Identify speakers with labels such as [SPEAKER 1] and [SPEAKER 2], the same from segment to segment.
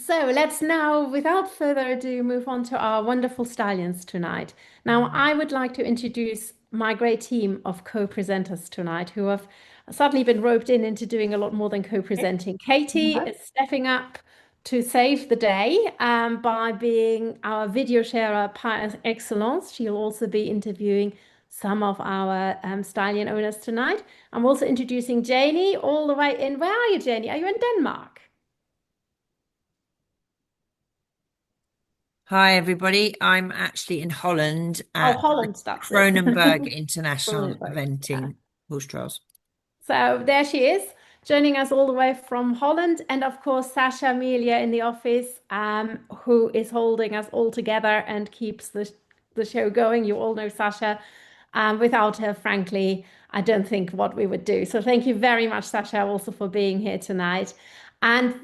[SPEAKER 1] So let's now, without further ado, move on to our wonderful stallions tonight. Now, I would like to introduce my great team of co-presenters tonight who have suddenly been roped in into doing a lot more than co-presenting. Katie is stepping up to save the day by being our video sharer par excellence. She'll also be interviewing some of our stallion owners tonight. I'm also introducing Janie all the way in. Where are you, Janie? Are you in Denmark?
[SPEAKER 2] Hi, everybody. I'm actually in Holland
[SPEAKER 1] Oh,
[SPEAKER 2] at the
[SPEAKER 1] Holland, that's it.
[SPEAKER 2] Kronenberg International
[SPEAKER 1] Kronenberg. Yeah.
[SPEAKER 2] Eventing Horse Trials.
[SPEAKER 1] So there she is, joining us all the way from Holland. And of course, Sasha Amelia in the office, who is holding us all together and keeps the show going. You all know Sasha. Without her, frankly, I don't think what we would do. So thank you very much, Sasha, also for being here tonight. And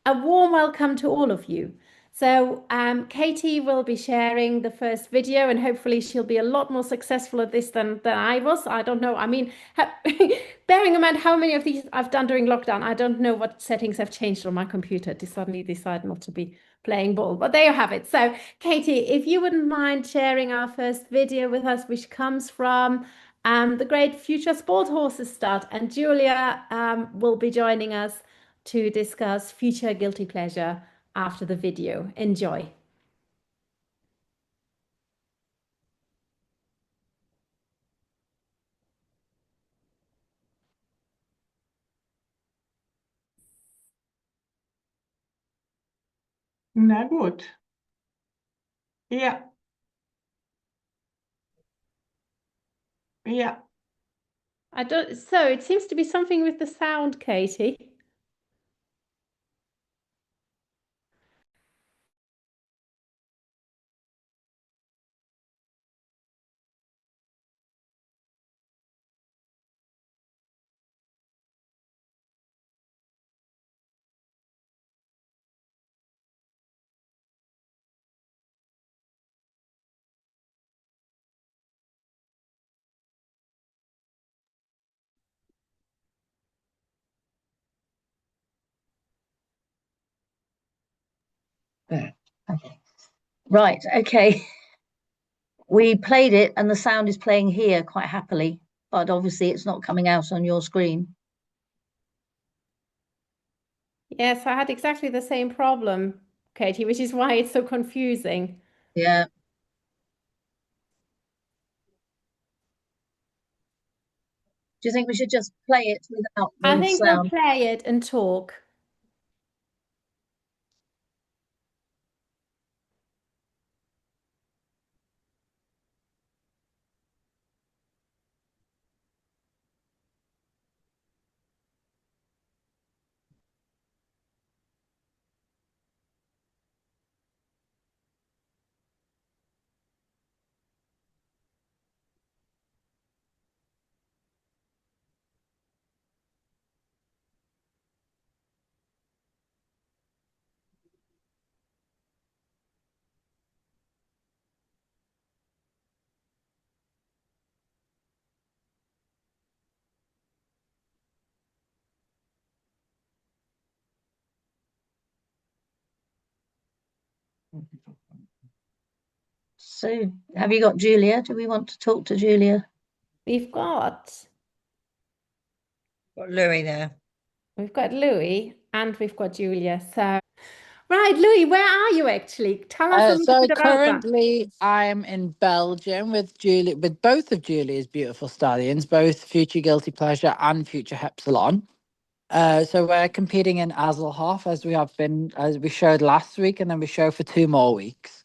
[SPEAKER 1] a warm welcome to all of you. So Katie will be sharing the first video, and hopefully she'll be a lot more successful at this than I was. I don't know. I mean, bearing in mind how many of these I've done during lockdown, I don't know what settings have changed on my computer to suddenly decide not to be playing ball. But there you have it. So Katie, if you wouldn't mind sharing our first video with us, which comes from the great Future Sport Horses Stud, and Julia will be joining us to discuss future guilty pleasure after the video. Enjoy.
[SPEAKER 3] Na gut. Ja, ja.
[SPEAKER 1] I don't, so it seems to be something with the sound, Katie.
[SPEAKER 4] There. Okay. Right, okay. We played it and the sound is playing here quite happily, but obviously it's not coming out on your screen.
[SPEAKER 1] Yes, I had exactly the same problem, Katie, which is why it's so confusing.
[SPEAKER 4] Yeah. Do you think we should just play it without
[SPEAKER 1] I
[SPEAKER 4] the
[SPEAKER 1] think we'll
[SPEAKER 4] sound?
[SPEAKER 1] play it and talk.
[SPEAKER 4] So have you got Julia? Do we want to talk to Julia?
[SPEAKER 1] We've got
[SPEAKER 2] Got Louis there.
[SPEAKER 1] we've got Louis and we've got Julia. So right, Louis, where are you actually? Tell us a little
[SPEAKER 5] So
[SPEAKER 1] bit about that.
[SPEAKER 5] currently I'm in Belgium with Julie, with both of Julie's beautiful stallions, both Future Guilty Pleasure and Future Hepsilon. So we're competing in Azelhoff as we have been, as we showed last week, and then we show for 2 more weeks,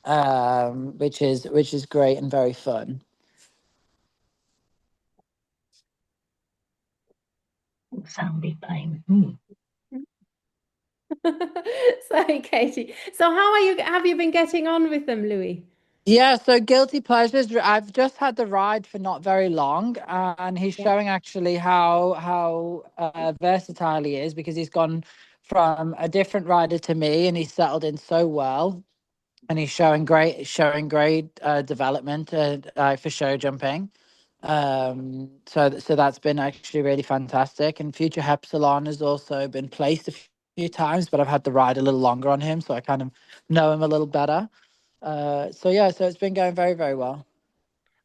[SPEAKER 5] which is great and very fun.
[SPEAKER 4] Sound be playing.
[SPEAKER 1] Sorry, Katie. So how are you? Have you been getting on with them, Louis?
[SPEAKER 5] Yeah, so Guilty Pleasures, I've just had the ride for not very long, and he's
[SPEAKER 1] Yeah.
[SPEAKER 5] showing actually how versatile he is because he's gone from a different rider to me, and he's settled in so well, and he's showing great development for show jumping. So that's been actually really fantastic, and Future Hepsilon has also been placed a few times, but I've had the ride a little longer on him, so I kind of know him a little better. So yeah, so it's been going very, very well.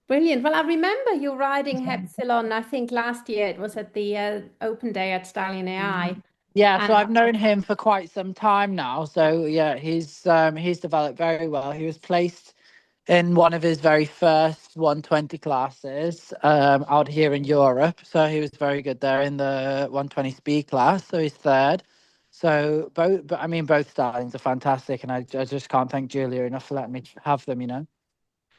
[SPEAKER 1] Brilliant. Well, I remember you riding Hepsilon. I think last year it was at the open day at Stallion AI.
[SPEAKER 5] Yeah, so
[SPEAKER 1] And
[SPEAKER 5] I've known him for quite some time now. So yeah, he's developed very well. He was placed in one of his very first 120 classes out here in Europe. So he was very good there in the 120 speed class. So he's third. So but I mean, both stallions are fantastic, and I just can't thank Julia enough for letting me have them. You know.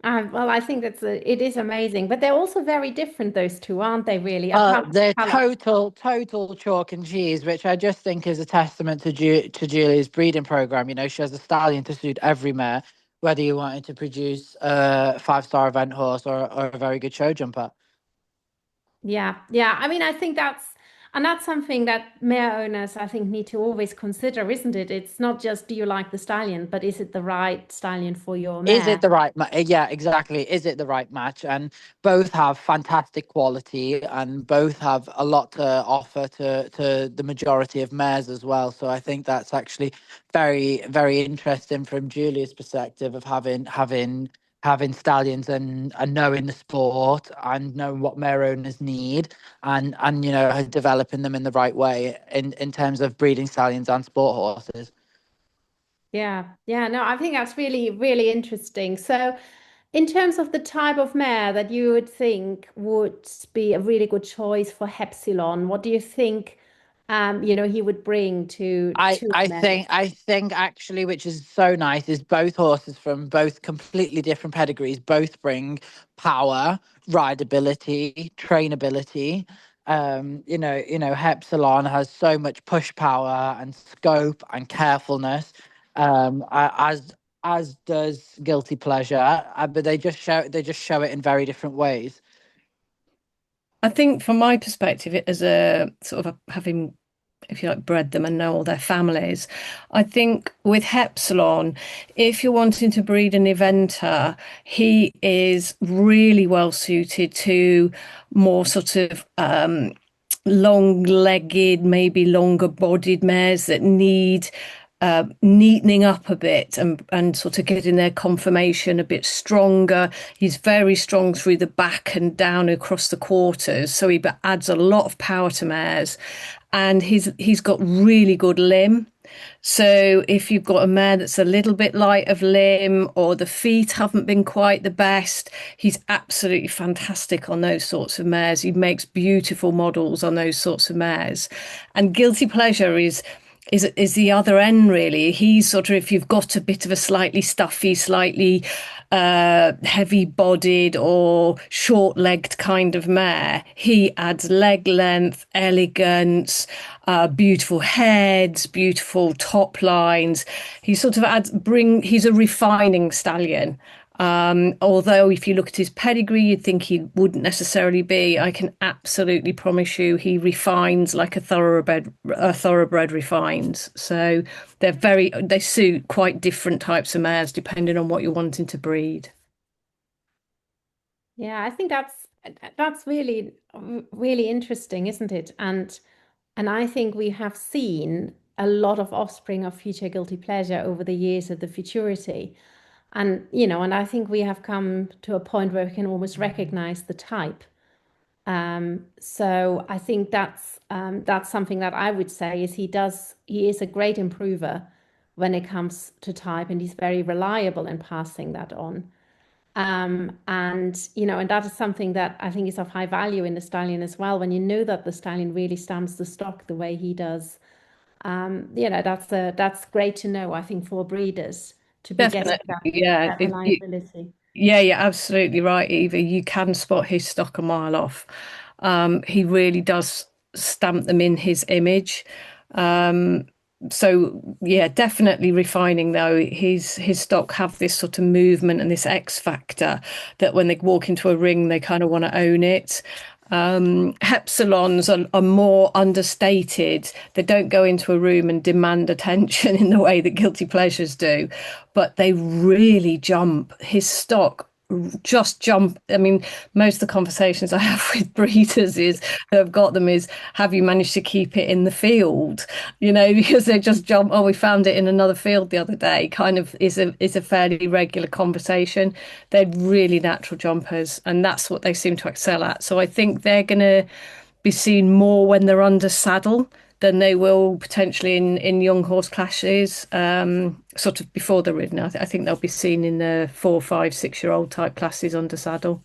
[SPEAKER 1] well, I think it is amazing, but they're also very different, those two, aren't they, really? Apart from
[SPEAKER 5] They're
[SPEAKER 1] colour.
[SPEAKER 5] total chalk and cheese, which I just think is a testament to to Julia's breeding program. You know, she has a stallion to suit every mare, whether you wanted to produce a 5-star event horse or a very good show jumper.
[SPEAKER 1] Yeah, yeah. I mean, I think that's something that mare owners, I think, need to always consider, isn't it? It's not just do you like the stallion, but is it the right stallion for your
[SPEAKER 5] Is it
[SPEAKER 1] mare?
[SPEAKER 5] the right yeah, exactly. Is it the right match? And both have fantastic quality and both have a lot to offer to the majority of mares as well. So I think that's actually very, very interesting from Julia's perspective of having stallions and knowing the sport and knowing what mare owners need and you know developing them in the right way in terms of breeding stallions and sport horses.
[SPEAKER 1] Yeah, yeah. No, I think that's really, really interesting. So, in terms of the type of mare that you would think would be a really good choice for Hepsilon, what do you think, he would bring
[SPEAKER 5] I
[SPEAKER 1] to
[SPEAKER 5] I
[SPEAKER 1] a mare?
[SPEAKER 5] think I think actually, which is so nice, is both horses from both completely different pedigrees both bring power, rideability, trainability. Hepsilon has so much push power and scope and carefulness, as does Guilty Pleasure. But they just show it in very different ways.
[SPEAKER 3] I think from my perspective, it as a sort of having, if you like, bred them and know all their families, I think with Hepsilon, if you're wanting to breed an eventer, he is really well suited to more sort of long-legged, maybe longer-bodied mares that need neatening up a bit and sort of getting their conformation a bit stronger. He's very strong through the back and down across the quarters, so he adds a lot of power to mares, and he's got really good limb. So if you've got a mare that's a little bit light of limb or the feet haven't been quite the best, he's absolutely fantastic on those sorts of mares. He makes beautiful models on those sorts of mares. And Guilty Pleasure is the other end, really. He's sort of, if you've got a bit of a slightly stuffy, slightly heavy bodied or short legged kind of mare, he adds leg length, elegance, beautiful heads, beautiful top lines. He sort of he's a refining stallion. Although if you look at his pedigree, you'd think he wouldn't necessarily be. I can absolutely promise you he refines like a thoroughbred refines. So they suit quite different types of mares depending on what you're wanting to breed.
[SPEAKER 1] Yeah, I think that's really, really interesting, isn't it? And I think we have seen a lot of offspring of future Guilty Pleasure over the years of the futurity. And I think we have come to a point where we can almost recognize the type. So I think that's something that I would say is he is a great improver when it comes to type, and he's very reliable in passing that on. And that is something that I think is of high value in the stallion as well. When you know that the stallion really stamps the stock the way he does, that's great to know, I think, for breeders to be getting
[SPEAKER 3] Definitely, yeah.
[SPEAKER 1] that reliability.
[SPEAKER 3] Yeah, you're absolutely right, Eva. You can spot his stock a mile off. He really does stamp them in his image. Um, so yeah, definitely refining though. His stock have this sort of movement and this X factor that when they walk into a ring, they kind of want to own it. Hepsilons are more understated. They don't go into a room and demand attention in the way that Guilty Pleasures do, but they really jump. His stock just jump. I mean, most of the conversations I have with breeders is who have got them is, have you managed to keep it in the field? You know, because they just jump, oh, we found it in another field the other day, kind of is a fairly regular conversation. They're really natural jumpers, and that's what they seem to excel at. So I think they're going to be seen more when they're under saddle than they will potentially in young horse classes, sort of before they're ridden. I think they'll be seen in the 4, 5, 6 year old type classes under saddle.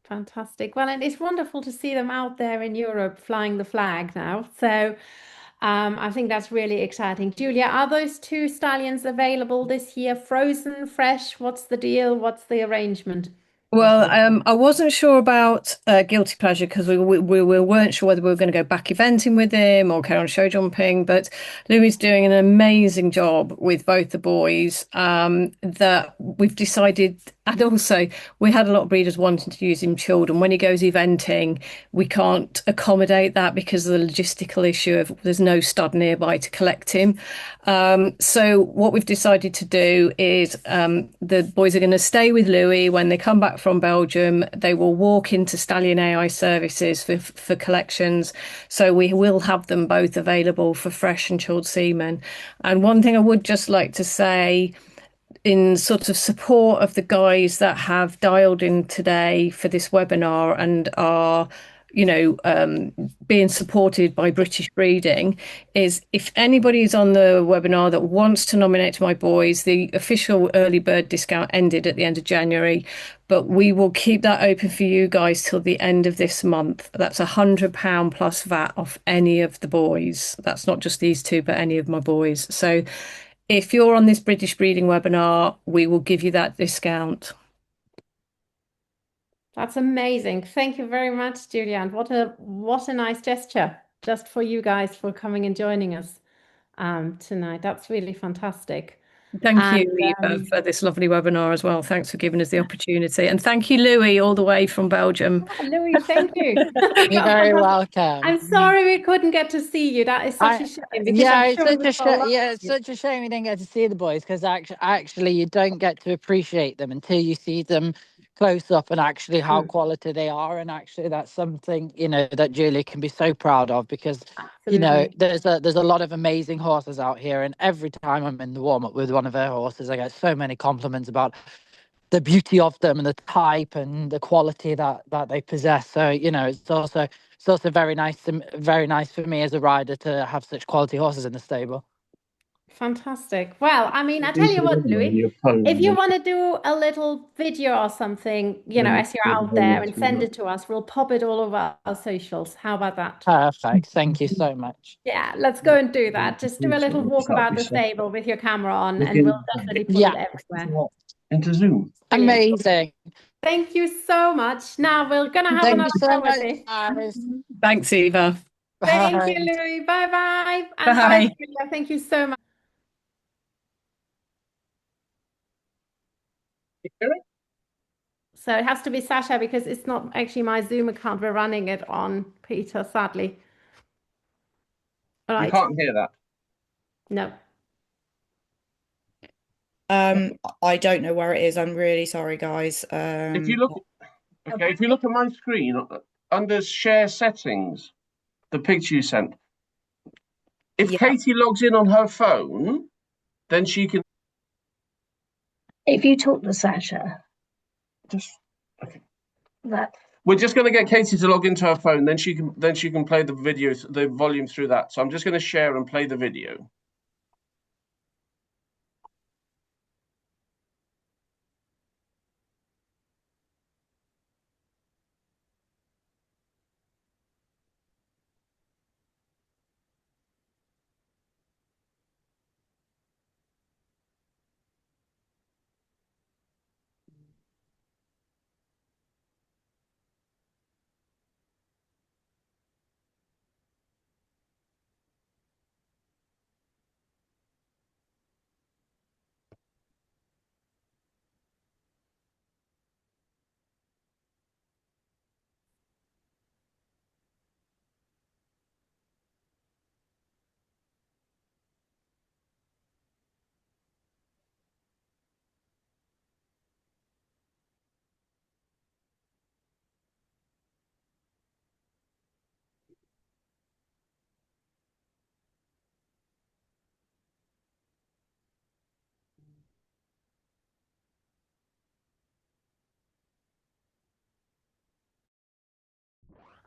[SPEAKER 1] Fantastic. Well, and it's wonderful to see them out there in Europe flying the flag now. So I think that's really exciting. Julia, are those two stallions available this year? Frozen, fresh? What's the deal? What's the arrangement?
[SPEAKER 3] Well, I wasn't sure about Guilty Pleasure because we weren't sure whether we were going to go back eventing with him or carry on show jumping. But Louis doing an amazing job with both the boys. That we've decided, and also we had a lot of breeders wanting to use him chilled, and when he goes eventing, we can't accommodate that because of the logistical issue of there's no stud nearby to collect him. So what we've decided to do is the boys are going to stay with Louis when they come back from Belgium. They will walk into Stallion AI services for collections. So we will have them both available for fresh and chilled semen. And one thing I would just like to say in sort of support of the guys that have dialed in today for this webinar and are being supported by British Breeding is if anybody's on the webinar that wants to nominate my boys, the official early bird discount ended at the end of January, but we will keep that open for you guys till the end of this month. That's £100 plus VAT off any of the boys. That's not just these two, but any of my boys. So if you're on this British Breeding webinar, we will give you that discount.
[SPEAKER 1] That's amazing. Thank you very much, Julia. And what a nice gesture just for you guys for coming and joining us tonight. That's really fantastic.
[SPEAKER 3] Thank you,
[SPEAKER 1] And
[SPEAKER 3] Eva, for this lovely webinar as well. Thanks for giving us the opportunity. And thank you, Louis, all the way from Belgium.
[SPEAKER 1] Louis, thank you.
[SPEAKER 5] You're very welcome.
[SPEAKER 1] I'm sorry we couldn't get to see you. That is such a shame because
[SPEAKER 5] Yeah,
[SPEAKER 1] I'm
[SPEAKER 5] it's
[SPEAKER 1] sure
[SPEAKER 5] such
[SPEAKER 1] we
[SPEAKER 5] a
[SPEAKER 1] all love
[SPEAKER 5] yeah, it's
[SPEAKER 1] you.
[SPEAKER 5] such a shame we didn't get to see the boys because actually you don't get to appreciate them until you see them close up and actually how quality they are. And actually that's something, that Julie can be so proud of because,
[SPEAKER 1] Absolutely.
[SPEAKER 5] there's a lot of amazing horses out here. And every time I'm in the warm up with one of their horses, I get so many compliments about the beauty of them and the type and the quality that they possess. So, it's also very nice for me as a rider to have such quality horses in the stable.
[SPEAKER 1] Fantastic. Well, I mean, I tell you what, Louis, if you want to do a little video or something, as you're out there and send it to us, we'll pop it all over our socials. How about that?
[SPEAKER 5] Perfect. Thank you so much.
[SPEAKER 1] Yeah, let's go and do that. Just do a little walk about the stable with your camera on, and we'll definitely put it everywhere.
[SPEAKER 6] Into Zoom.
[SPEAKER 1] Brilliant.
[SPEAKER 5] Amazing.
[SPEAKER 1] Thank you so much. Now we're gonna have
[SPEAKER 5] Thank
[SPEAKER 1] another
[SPEAKER 5] you so
[SPEAKER 1] go with
[SPEAKER 5] much,
[SPEAKER 1] this.
[SPEAKER 5] guys.
[SPEAKER 3] Thanks, Eva.
[SPEAKER 1] Thank
[SPEAKER 5] Bye.
[SPEAKER 1] you, Louis. Bye bye. And bye,
[SPEAKER 3] Bye.
[SPEAKER 1] Julia. Thank you so much. So it has to be Sasha because it's not actually my Zoom account. We're running it on Peter, sadly. All
[SPEAKER 6] You
[SPEAKER 1] right.
[SPEAKER 6] can't hear that.
[SPEAKER 1] No.
[SPEAKER 7] I don't know where it is. I'm really sorry, guys.
[SPEAKER 6] If you look at my screen under share settings, the picture you sent. If
[SPEAKER 7] Yeah.
[SPEAKER 6] Katie logs in on her phone, then she can
[SPEAKER 4] If you talk to Sasha,
[SPEAKER 6] just okay.
[SPEAKER 4] that
[SPEAKER 6] We're just going to get Katie to log into her phone, then she can play the video, the volume through that. So I'm just going to share and play the video.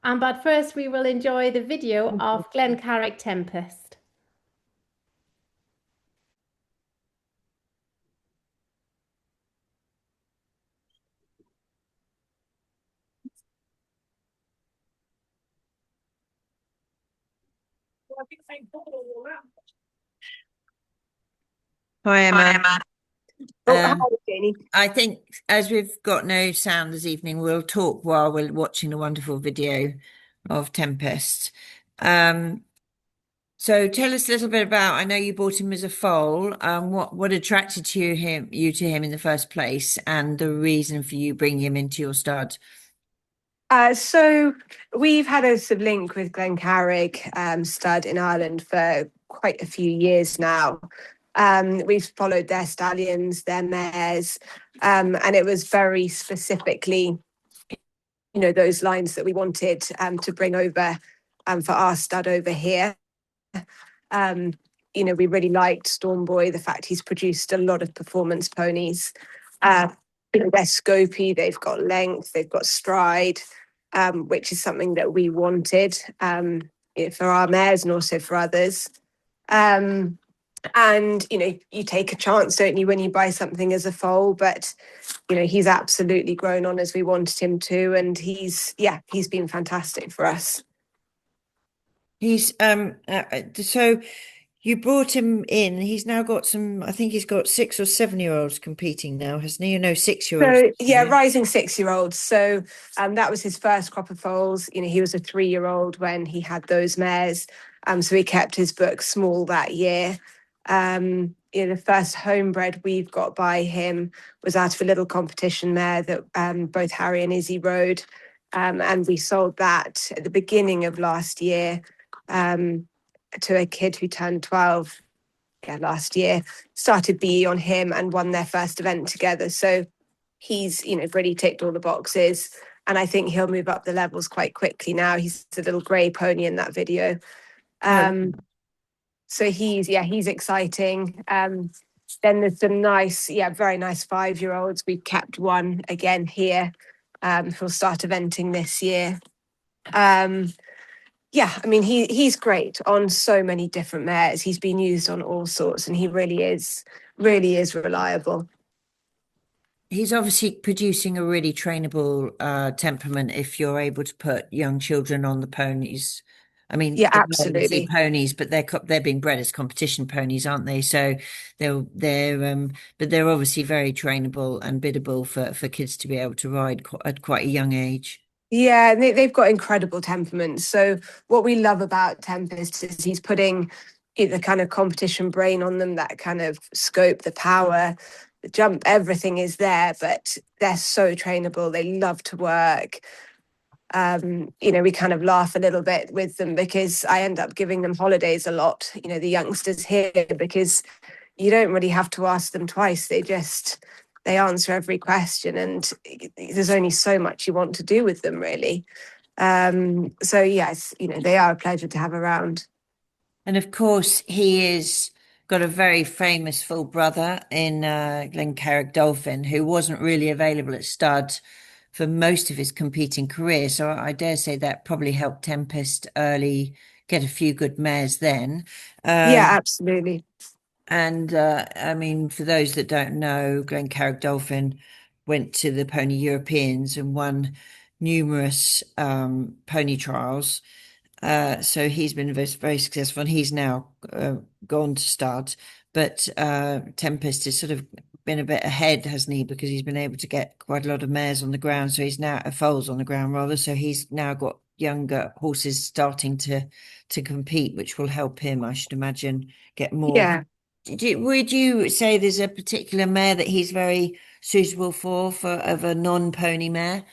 [SPEAKER 1] But first, we will enjoy the video of Glencarrick Tempest.
[SPEAKER 2] Hi, Emma.
[SPEAKER 8] Hi, Janie.
[SPEAKER 2] I think as we've got no sound this evening, we'll talk while we're watching a wonderful video of Tempest. So tell us a little bit about, I know you bought him as a foal. What attracted you to him in the first place, and the reason for you bringing him into your stud?
[SPEAKER 8] So we've had a sort of link with Glencarrick stud in Ireland for quite a few years now. We've followed their stallions, their mares, and it was very specifically, those lines that we wanted to bring over for our stud over here. We really liked Stormboy, the fact he's produced a lot of performance ponies. They're scopy, they've got length, they've got stride, which is something that we wanted for our mares and also for others. And you take a chance, don't you, when you buy something as a foal, but he's absolutely grown on as we wanted him to, and he's been fantastic for us.
[SPEAKER 2] He's so you brought him in. He's now got I think he's got 6 or 7-year-olds competing now, hasn't he? No, 6-year-olds.
[SPEAKER 8] So rising 6-year-olds. So that was his first crop of foals. He was a 3-year-old when he had those mares. So he kept his book small that year. The first homebred we've got by him was out of a little competition mare that both Harry and Izzy rode. And we sold that at the beginning of last year to a kid who turned 12 last year, started BE on him and won their first event together. So he's, really ticked all the boxes. And I think he'll move up the levels quite quickly now. He's a little grey pony in that video. So he's exciting. Then there's some nice, very nice 5-year-olds. We've kept one again here. He'll start eventing this year. He's great on so many different mares. He's been used on all sorts, and he really is reliable.
[SPEAKER 2] He's obviously producing a really trainable temperament if you're able to put young children on the ponies. I mean,
[SPEAKER 8] Yeah,
[SPEAKER 2] they're
[SPEAKER 8] absolutely.
[SPEAKER 2] obviously ponies, but they're being bred as competition ponies, aren't they? So but they're obviously very trainable and biddable for kids to be able to ride at quite a young age.
[SPEAKER 8] Yeah, they've got incredible temperaments. So what we love about Tempest is he's putting the kind of competition brain on them, that kind of scope, the power, the jump, everything is there, but they're so trainable. They love to work. We kind of laugh a little bit with them because I end up giving them holidays a lot, the youngsters here, because you don't really have to ask them twice. They answer every question, and there's only so much you want to do with them, really. So yes, they are a pleasure to have around.
[SPEAKER 2] And of course, he is got a very famous full brother in Glencarrick Dolphin, who wasn't really available at stud for most of his competing career. So I dare say that probably helped Tempest early get a few good mares then.
[SPEAKER 8] Yeah, absolutely.
[SPEAKER 2] And I mean, for those that don't know, Glencarrick Dolphin went to the Pony Europeans and won numerous pony trials. So he's been very, very successful, and he's now gone to stud. But Tempest has sort of been a bit ahead, hasn't he? Because he's been able to get quite a lot of mares on the ground. So he's now foals on the ground rather. So he's now got younger horses starting to compete, which will help him, I should imagine, get more.
[SPEAKER 8] Yeah.
[SPEAKER 2] Would you say there's a particular mare that he's very suitable for of a non-pony mare?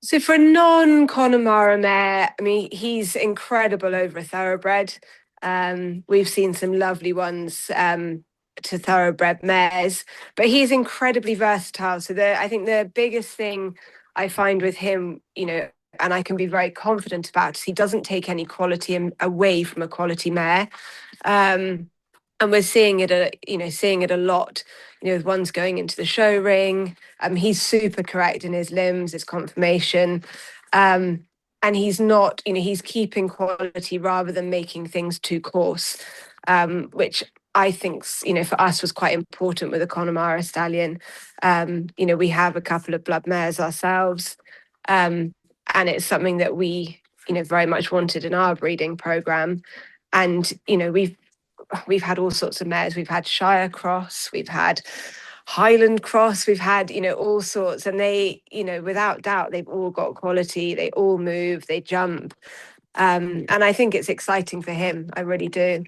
[SPEAKER 8] So for a non-Connemara mare, I mean, he's incredible over a thoroughbred. We've seen some lovely ones to thoroughbred mares, but he's incredibly versatile. So I think the biggest thing I find with him, and I can be very confident about, is he doesn't take any quality away from a quality mare. And we're seeing it a lot, with ones going into the show ring. He's super correct in his limbs, his conformation. and he's not, he's keeping quality rather than making things too coarse, which I think, for us was quite important with the Connemara stallion. We have a couple of blood mares ourselves, and it's something that we, very much wanted in our breeding program. And, we've had all sorts of mares. We've had Shire Cross, we've had Highland Cross, we've had, all sorts. And they, without doubt, they've all got quality. They all move, they jump. And I think it's exciting for him. I really do.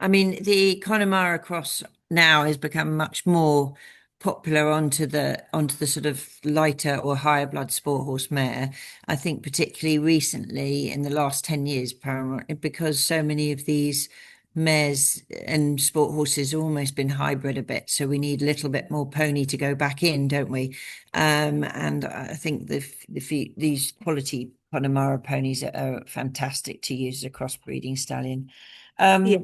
[SPEAKER 2] I mean, the Connemara cross now has become much more popular onto the sort of lighter or higher blood sport horse mare. I think particularly recently in the last 10 years, because so many of these mares and sport horses have almost been hybrid a bit. So we need a little bit more pony to go back in, don't we? And I think these quality Connemara ponies are fantastic to use as a crossbreeding stallion.
[SPEAKER 8] Yeah.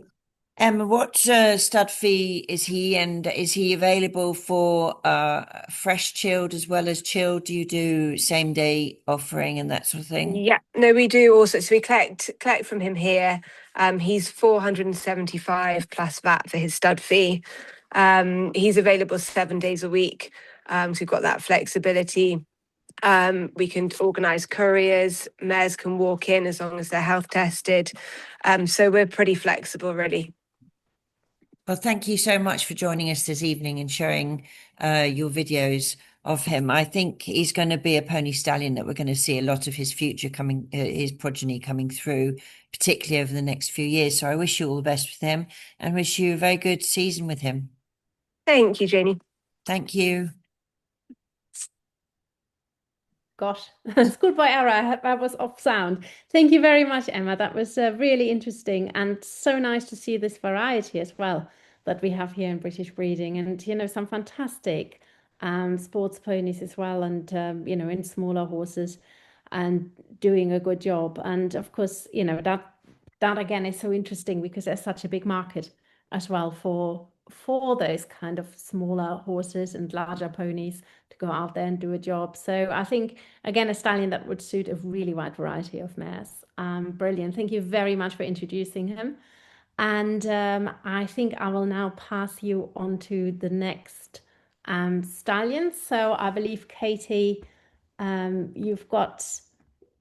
[SPEAKER 2] Emma, what stud fee is he, and is he available for fresh chilled as well as chilled? Do you do same day offering and that sort of thing?
[SPEAKER 8] Yeah, no, we do also. So we collect from him here. He's 475 plus VAT for his stud fee. He's available 7 days a week. So we've got that flexibility. We can organise couriers. Mares can walk in as long as they're health tested. So we're pretty flexible, really.
[SPEAKER 2] Well, thank you so much for joining us this evening and showing your videos of him. I think he's going to be a pony stallion that we're going to see a lot of his future coming, his progeny coming through, particularly over the next few years. So I wish you all the best with him and wish you a very good season with him.
[SPEAKER 8] Thank you, Janie.
[SPEAKER 2] Thank you.
[SPEAKER 1] Gosh, schoolboy error. I was off sound. Thank you very much, Emma. That was really interesting and so nice to see this variety as well that we have here in British breeding, and some fantastic sports ponies as well, and in smaller horses, and doing a good job. And of course, that again is so interesting because there's such a big market as well for those kind of smaller horses and larger ponies to go out there and do a job. So I think, again, a stallion that would suit a really wide variety of mares. Brilliant. Thank you very much for introducing him. And I think I will now pass you on to the next stallion. So I believe, Katie, you've got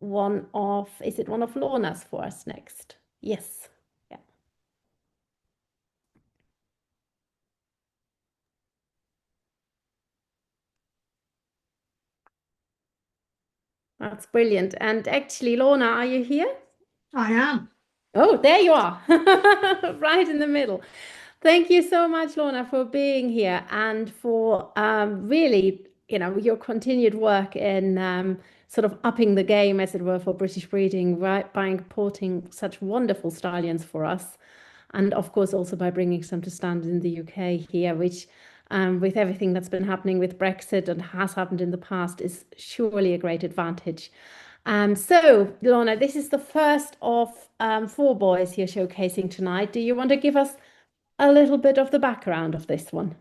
[SPEAKER 1] is it one of Lorna's for us next? Yes. Yeah. That's brilliant. And actually, Lorna, are you here?
[SPEAKER 9] I am.
[SPEAKER 1] Oh, there you are, right in the middle. Thank you so much, Lorna, for being here and for really, your continued work in sort of upping the game, as it were, for British breeding, right, by importing such wonderful stallions for us. And of course, also by bringing some to stand in the UK here, which with everything that's been happening with Brexit and has happened in the past is surely a great advantage. So, Lorna, this is the first of 4 boys you're showcasing tonight. Do you want to give us a little bit of the background of this one?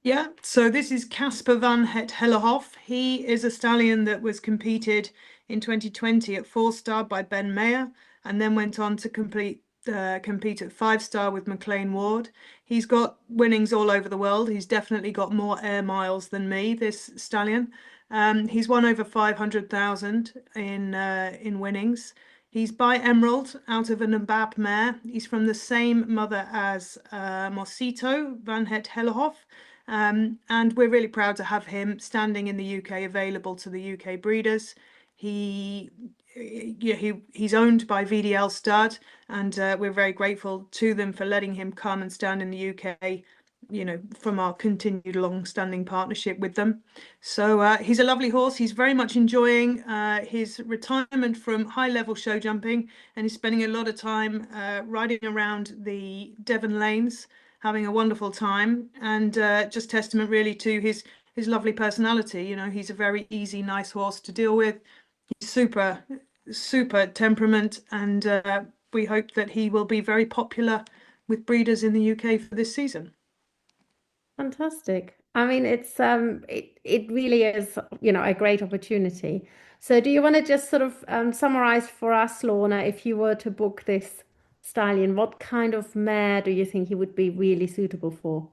[SPEAKER 9] Yeah, so this is Casper van het Hellehoff. He is a stallion that was competed in 2020 at 4-star by Ben Mayer and then went on to compete at 5-star with McLean Ward. He's got winnings all over the world. He's definitely got more air miles than me, this stallion. He's won over 500,000 in winnings. He's by Emerald out of a Nabab mare. He's from the same mother as Mosito van het Hellehoff. And we're really proud to have him standing in the UK, available to the UK breeders. He's owned by VDL Stud, and we're very grateful to them for letting him come and stand in the UK, from our continued long-standing partnership with them. So he's a lovely horse. He's very much enjoying his retirement from high-level show jumping, and he's spending a lot of time riding around the Devon lanes, having a wonderful time, and just testament really to his lovely personality. He's a very easy, nice horse to deal with. He's super temperament, and we hope that he will be very popular with breeders in the UK for this season.
[SPEAKER 1] Fantastic. I mean, it really is, a great opportunity. So do you want to just sort of summarize for us, Lorna, if you were to book this stallion, what kind of mare do you think he would be really suitable for?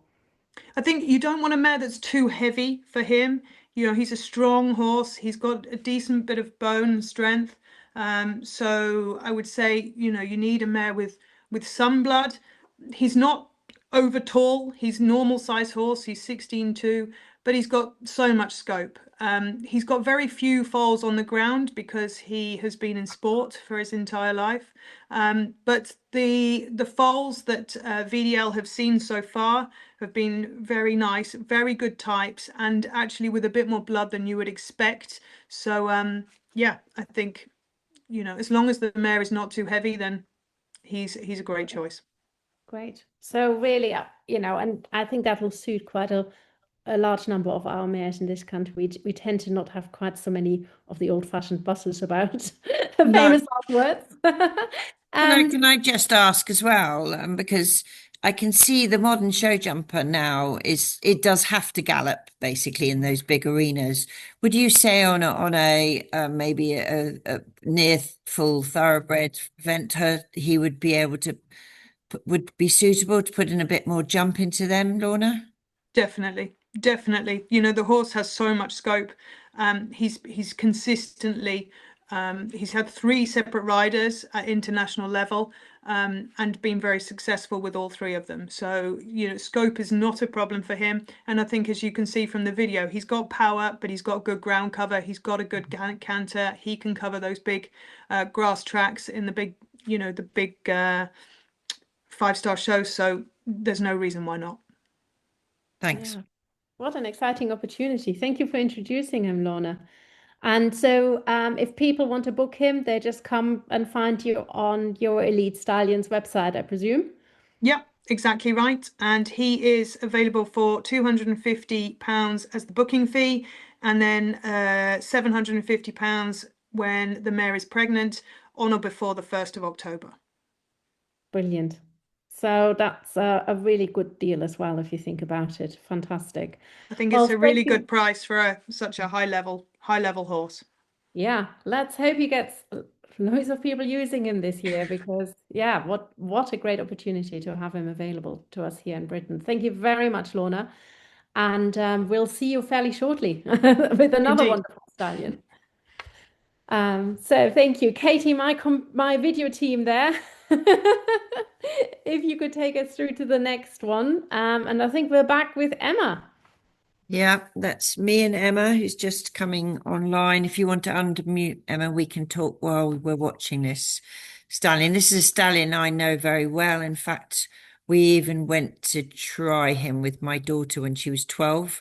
[SPEAKER 9] I think you don't want a mare that's too heavy for him. He's a strong horse. He's got a decent bit of bone and strength. So I would say, you need a mare with some blood. He's not over tall. He's normal size horse. He's 16.2, but he's got so much scope. He's got very few falls on the ground because he has been in sport for his entire life. But the foals that VDL have seen so far have been very nice, very good types, and actually with a bit more blood than you would expect. So yeah, I think, as long as the mare is not too heavy, then he's a great choice.
[SPEAKER 1] Great. So really, and I think that will suit quite a large number of our mares in this country. We tend to not have quite so many of the old-fashioned buses about
[SPEAKER 9] No.
[SPEAKER 1] famous last words.
[SPEAKER 2] Can I just ask as well, because I can see the modern show jumper now it does have to gallop basically in those big arenas. Would you say on a maybe a near full thoroughbred event he would be able to would be suitable to put in a bit more jump into them, Lorna?
[SPEAKER 9] Definitely, definitely. The horse has so much scope. He's consistently he's had 3 separate riders at international level, and been very successful with all 3 of them. So, scope is not a problem for him. And I think, as you can see from the video, he's got power, but he's got good ground cover. He's got a good canter. He can cover those big grass tracks in the big, the big 5-star shows. So there's no reason why not.
[SPEAKER 2] Thanks.
[SPEAKER 1] Yeah. What an exciting opportunity. Thank you for introducing him, Lorna. And so if people want to book him, they just come and find you on your Elite Stallions website, I presume.
[SPEAKER 9] Yeah, exactly right. And he is available for £250 as the booking fee, and then £750 when the mare is pregnant, on or before the 1st of October.
[SPEAKER 1] Brilliant. So that's a really good deal as well, if you think about it. Fantastic.
[SPEAKER 9] I think
[SPEAKER 1] Well,
[SPEAKER 9] it's a
[SPEAKER 1] thank
[SPEAKER 9] really
[SPEAKER 1] you.
[SPEAKER 9] good price for such a high level horse.
[SPEAKER 1] Yeah, let's hope he gets loads of people using him this year because, yeah, what a great opportunity to have him available to us here in Britain. Thank you very much, Lorna. And we'll see you fairly shortly with another
[SPEAKER 9] Indeed.
[SPEAKER 1] wonderful stallion. So thank you, Katie, my video team there. If you could take us through to the next one. And I think we're back with Emma.
[SPEAKER 2] Yeah, that's me and Emma, who's just coming online. If you want to unmute Emma, we can talk while we're watching this stallion. This is a stallion I know very well. In fact, we even went to try him with my daughter when she was 12,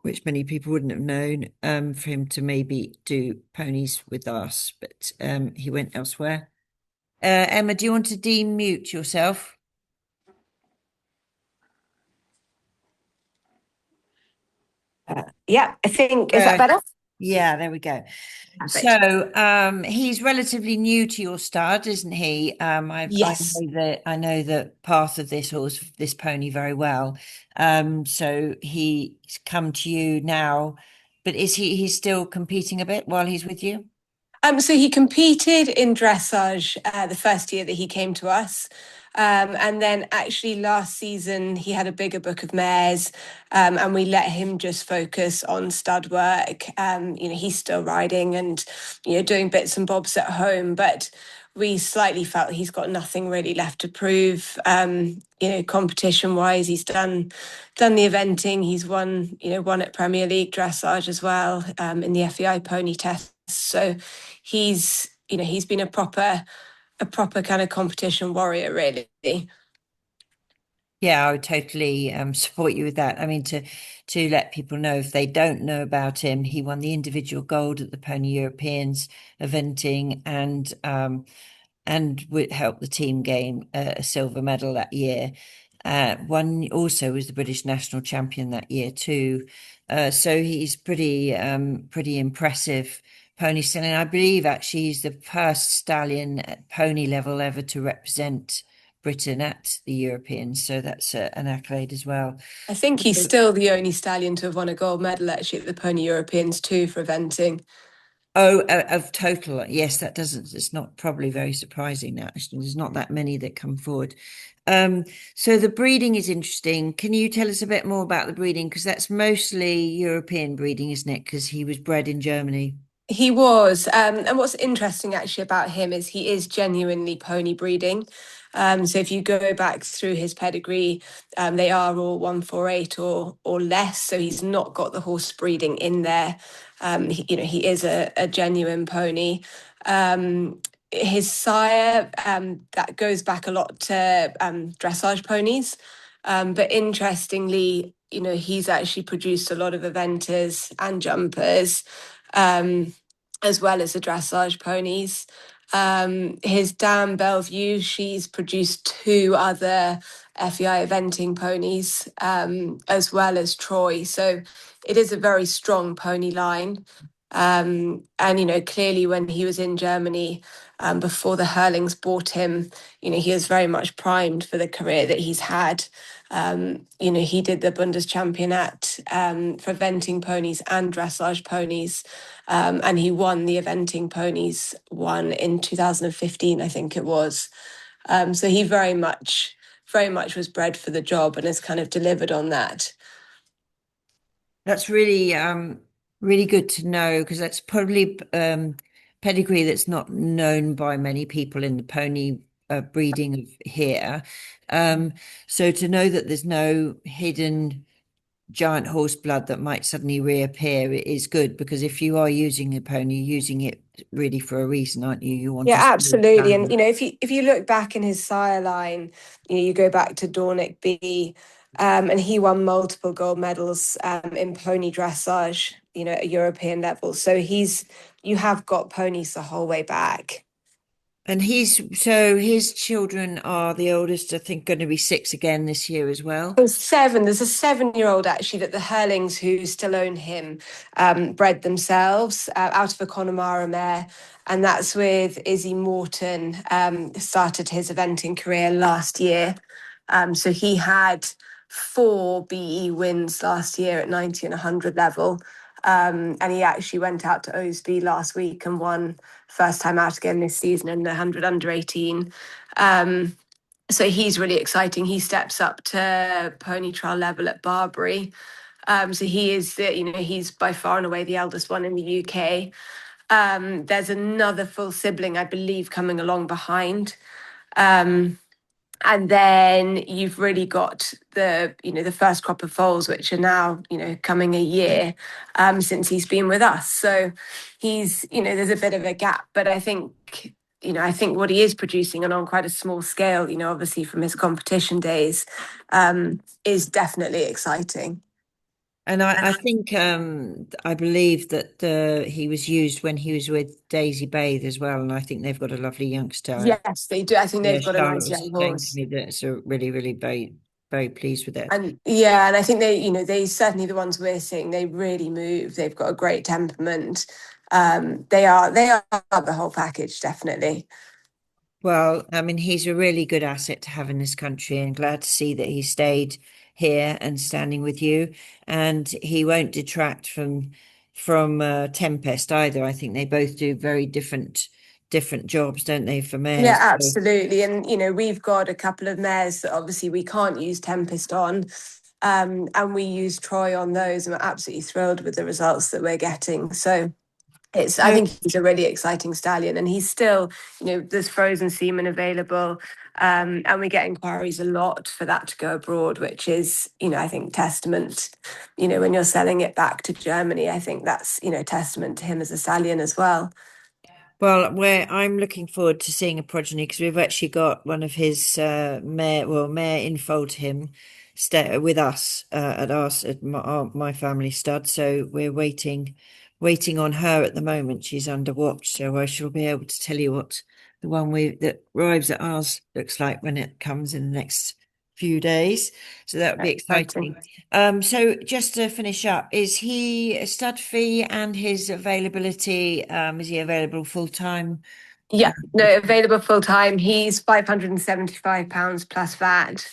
[SPEAKER 2] which many people wouldn't have known, for him to maybe do ponies with us, but he went elsewhere. Emma, do you want to demute yourself?
[SPEAKER 8] Yeah, I think, is that better?
[SPEAKER 2] Yeah, there we go.
[SPEAKER 8] Perfect.
[SPEAKER 2] So he's relatively new to your stud, isn't he?
[SPEAKER 8] Yes.
[SPEAKER 2] I know the path of this horse, this pony very well. So he's come to you now, but he's still competing a bit while he's with you?
[SPEAKER 8] So he competed in dressage the first year that he came to us. And then actually last season he had a bigger book of mares, and we let him just focus on stud work. He's still riding and doing bits and bobs at home, but we slightly felt he's got nothing really left to prove. Competition wise, he's done the eventing. He's won at Premier League dressage as well, in the FEI pony test. So he's been a proper kind of competition warrior, really.
[SPEAKER 2] Yeah, I would totally support you with that. I mean, to let people know, if they don't know about him, he won the individual gold at the Pony Europeans eventing, and would help the team gain a silver medal that year. One also was the British national champion that year too. So he's pretty impressive pony stallion. I believe actually he's the first stallion at pony level ever to represent Britain at the Europeans, so that's an accolade as well.
[SPEAKER 8] I think he's still the only stallion to have won a gold medal actually at the Pony Europeans too for eventing.
[SPEAKER 2] Oh, of total, yes, that doesn't, it's not probably very surprising now. Actually, there's not that many that come forward. So the breeding is interesting. Can you tell us a bit more about the breeding? Because that's mostly European breeding, isn't it? Because he was bred in Germany.
[SPEAKER 8] He was. And what's interesting actually about him is he is genuinely pony breeding. So if you go back through his pedigree, they are all 148 or less. So he's not got the horse breeding in there. He is a genuine pony. His sire, that goes back a lot to dressage ponies. But interestingly, he's actually produced a lot of eventers and jumpers. As well as the dressage ponies. His dam Bellevue, she's produced 2 other FEI eventing ponies, as well as Troy. So it is a very strong pony line. And clearly when he was in Germany, before the Hurlings bought him, he was very much primed for the career that he's had. He did the Bundeschampionat for eventing ponies and dressage ponies, and he won the eventing ponies one in 2015, I think it was. So he very much was bred for the job and has kind of delivered on that.
[SPEAKER 2] That's really good to know, because that's probably pedigree that's not known by many people in the pony breeding of here. So to know that there's no hidden giant horse blood that might suddenly reappear is good, because if you are using a pony, you're using it really for a reason, aren't you? You want
[SPEAKER 8] Yeah,
[SPEAKER 2] to see
[SPEAKER 8] absolutely. And if you look back in his sire line, you go back to Dornick B, and he won multiple gold medals in pony dressage, at European level. So you have got ponies the whole way back.
[SPEAKER 2] And his children are the oldest, I think, going to be 6 again this year as well.
[SPEAKER 8] There's 7. There's a 7-year-old actually that the Hurlings, who still own him, bred themselves out of a Connemara mare. And that's with Izzy Morton, started his eventing career last year. So he had 4 BE wins last year at 90 and 100 level. And he actually went out to Osby last week and won first time out again this season in the 100 under 18. So he's really exciting. He steps up to pony trial level at Barbary. So he is, he's by far and away the eldest one in the UK. There's another full sibling, I believe, coming along behind. And then you've really got the first crop of foals, which are now, coming a year since he's been with us. So he's, there's a bit of a gap, but I think what he is producing and on quite a small scale, obviously from his competition days, is definitely exciting.
[SPEAKER 2] And I think I believe that he was used when he was with Daisy Bathe as well, and I think they've got a lovely youngster.
[SPEAKER 8] Yes, they do. I think they've got a
[SPEAKER 2] Charlotte
[SPEAKER 8] nice
[SPEAKER 2] was
[SPEAKER 8] young
[SPEAKER 2] saying
[SPEAKER 8] horse.
[SPEAKER 2] to me that, so really, really very, very pleased with that.
[SPEAKER 8] And I think they certainly, the ones we're seeing, they really move. They've got a great temperament. They are the whole package, definitely.
[SPEAKER 2] Well, I mean, he's a really good asset to have in this country, and glad to see that he stayed here and standing with you. And he won't detract from Tempest either. I think they both do very different jobs, don't they, for mares?
[SPEAKER 8] Yeah, absolutely. And we've got a couple of mares that obviously we can't use Tempest on. And we use Troy on those, and we're absolutely thrilled with the results that we're getting. So I think he's a really exciting stallion, and he's still, there's frozen semen available, and we get inquiries a lot for that to go abroad, which is, I think testament, when you're selling it back to Germany, I think that's, testament to him as a stallion as well.
[SPEAKER 2] Well, I'm looking forward to seeing a progeny, because we've actually got one of his mare infoaled him stay with us at my family stud. So we're waiting on her at the moment. She's under watch, so I shall be able to tell you what the one that arrives at ours looks like when it comes in the next few days. So that would be exciting. So just to finish up, is he a stud fee and his availability, is he available full time
[SPEAKER 8] Yeah, no, available full time. He's £575 plus VAT.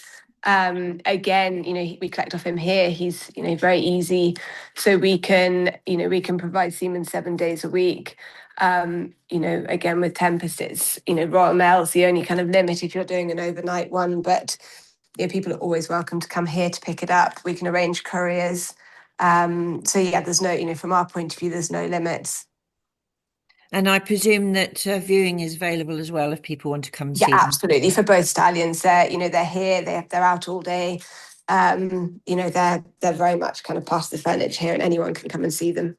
[SPEAKER 8] Again, we collect off him here. He's, very easy. So we can, provide semen 7 days a week. Again, with Tempest, it's, Royal Mail's the only kind of limit if you're doing an overnight one. But people are always welcome to come here to pick it up. We can arrange couriers. So yeah, there's no, from our point of view, there's no limits.
[SPEAKER 2] And I presume that viewing is available as well if people want to come and
[SPEAKER 8] Yeah,
[SPEAKER 2] see them.
[SPEAKER 8] absolutely. For both stallions, they're here. They're out all day. They're very much kind of part of the furniture here, and anyone can come and see them.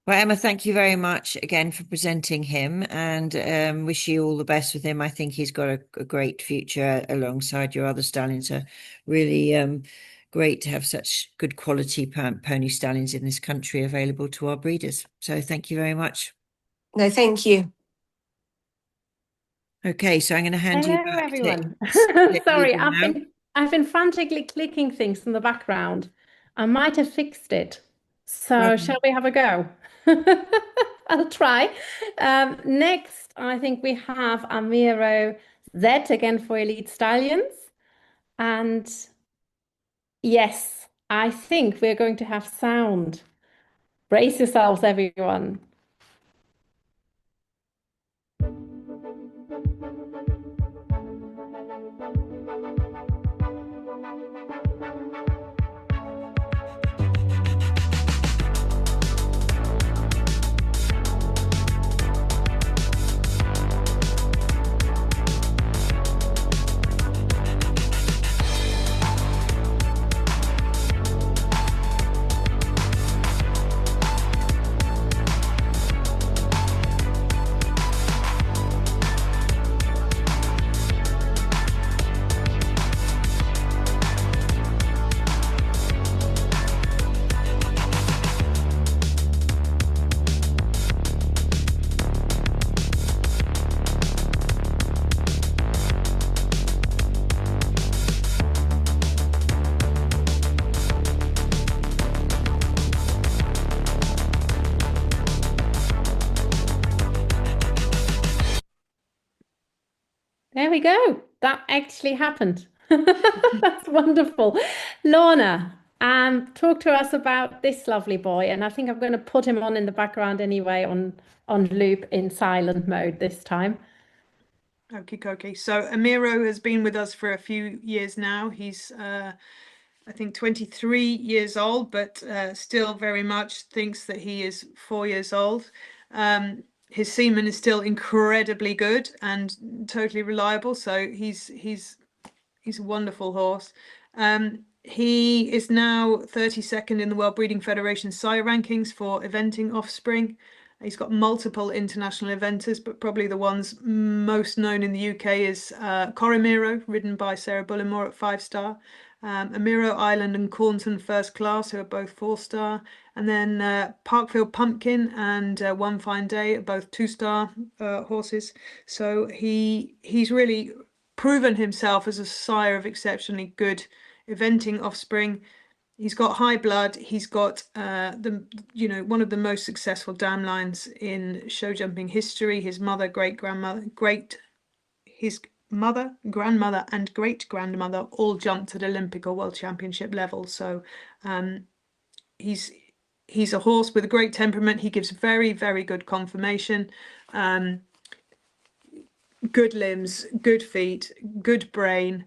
[SPEAKER 2] Well, Emma, thank you very much again for presenting him, and wish you all the best with him. I think he's got a great future alongside your other stallions. Are really great to have such good quality pony stallions in this country available to our breeders. So thank you very much.
[SPEAKER 8] No, thank you.
[SPEAKER 2] Okay, so I'm going to hand you
[SPEAKER 1] Hello,
[SPEAKER 2] back
[SPEAKER 1] everyone.
[SPEAKER 2] to
[SPEAKER 1] Sorry,
[SPEAKER 2] Hazel now.
[SPEAKER 1] I've been frantically clicking things in the background. I might have fixed it. So
[SPEAKER 2] Well,
[SPEAKER 1] shall we have a go? I'll try. Next, I think we have Amiro Z again for Elite Stallions. And yes, I think we're going to have sound. Brace yourselves, everyone. There we go. That actually happened. That's wonderful. Lorna, talk to us about this lovely boy. And I think I'm going to put him on in the background anyway on loop in silent mode this time.
[SPEAKER 9] Okie dokie. So Amiro has been with us for a few years now. He's I think 23 years old, but still very much thinks that he is 4 years old. His semen is still incredibly good and totally reliable. So he's a wonderful horse. He is now 32nd in the World Breeding Federation sire rankings for eventing offspring. He's got multiple international eventers, but probably the ones most known in the UK is Coromiro, ridden by Sarah Bullimore at 5-star. Amiro Island and Cornton First Class, who are both 4-star. And then Parkfield Pumpkin and One Fine Day are both 2-star horses. So he's really proven himself as a sire of exceptionally good eventing offspring. He's got high blood. He's got one of the most successful dam lines in show jumping history. His mother, his mother, grandmother, and great grandmother all jumped at Olympic or World Championship level. So he's a horse with a great temperament. He gives very, very good conformation. Good limbs, good feet, good brain,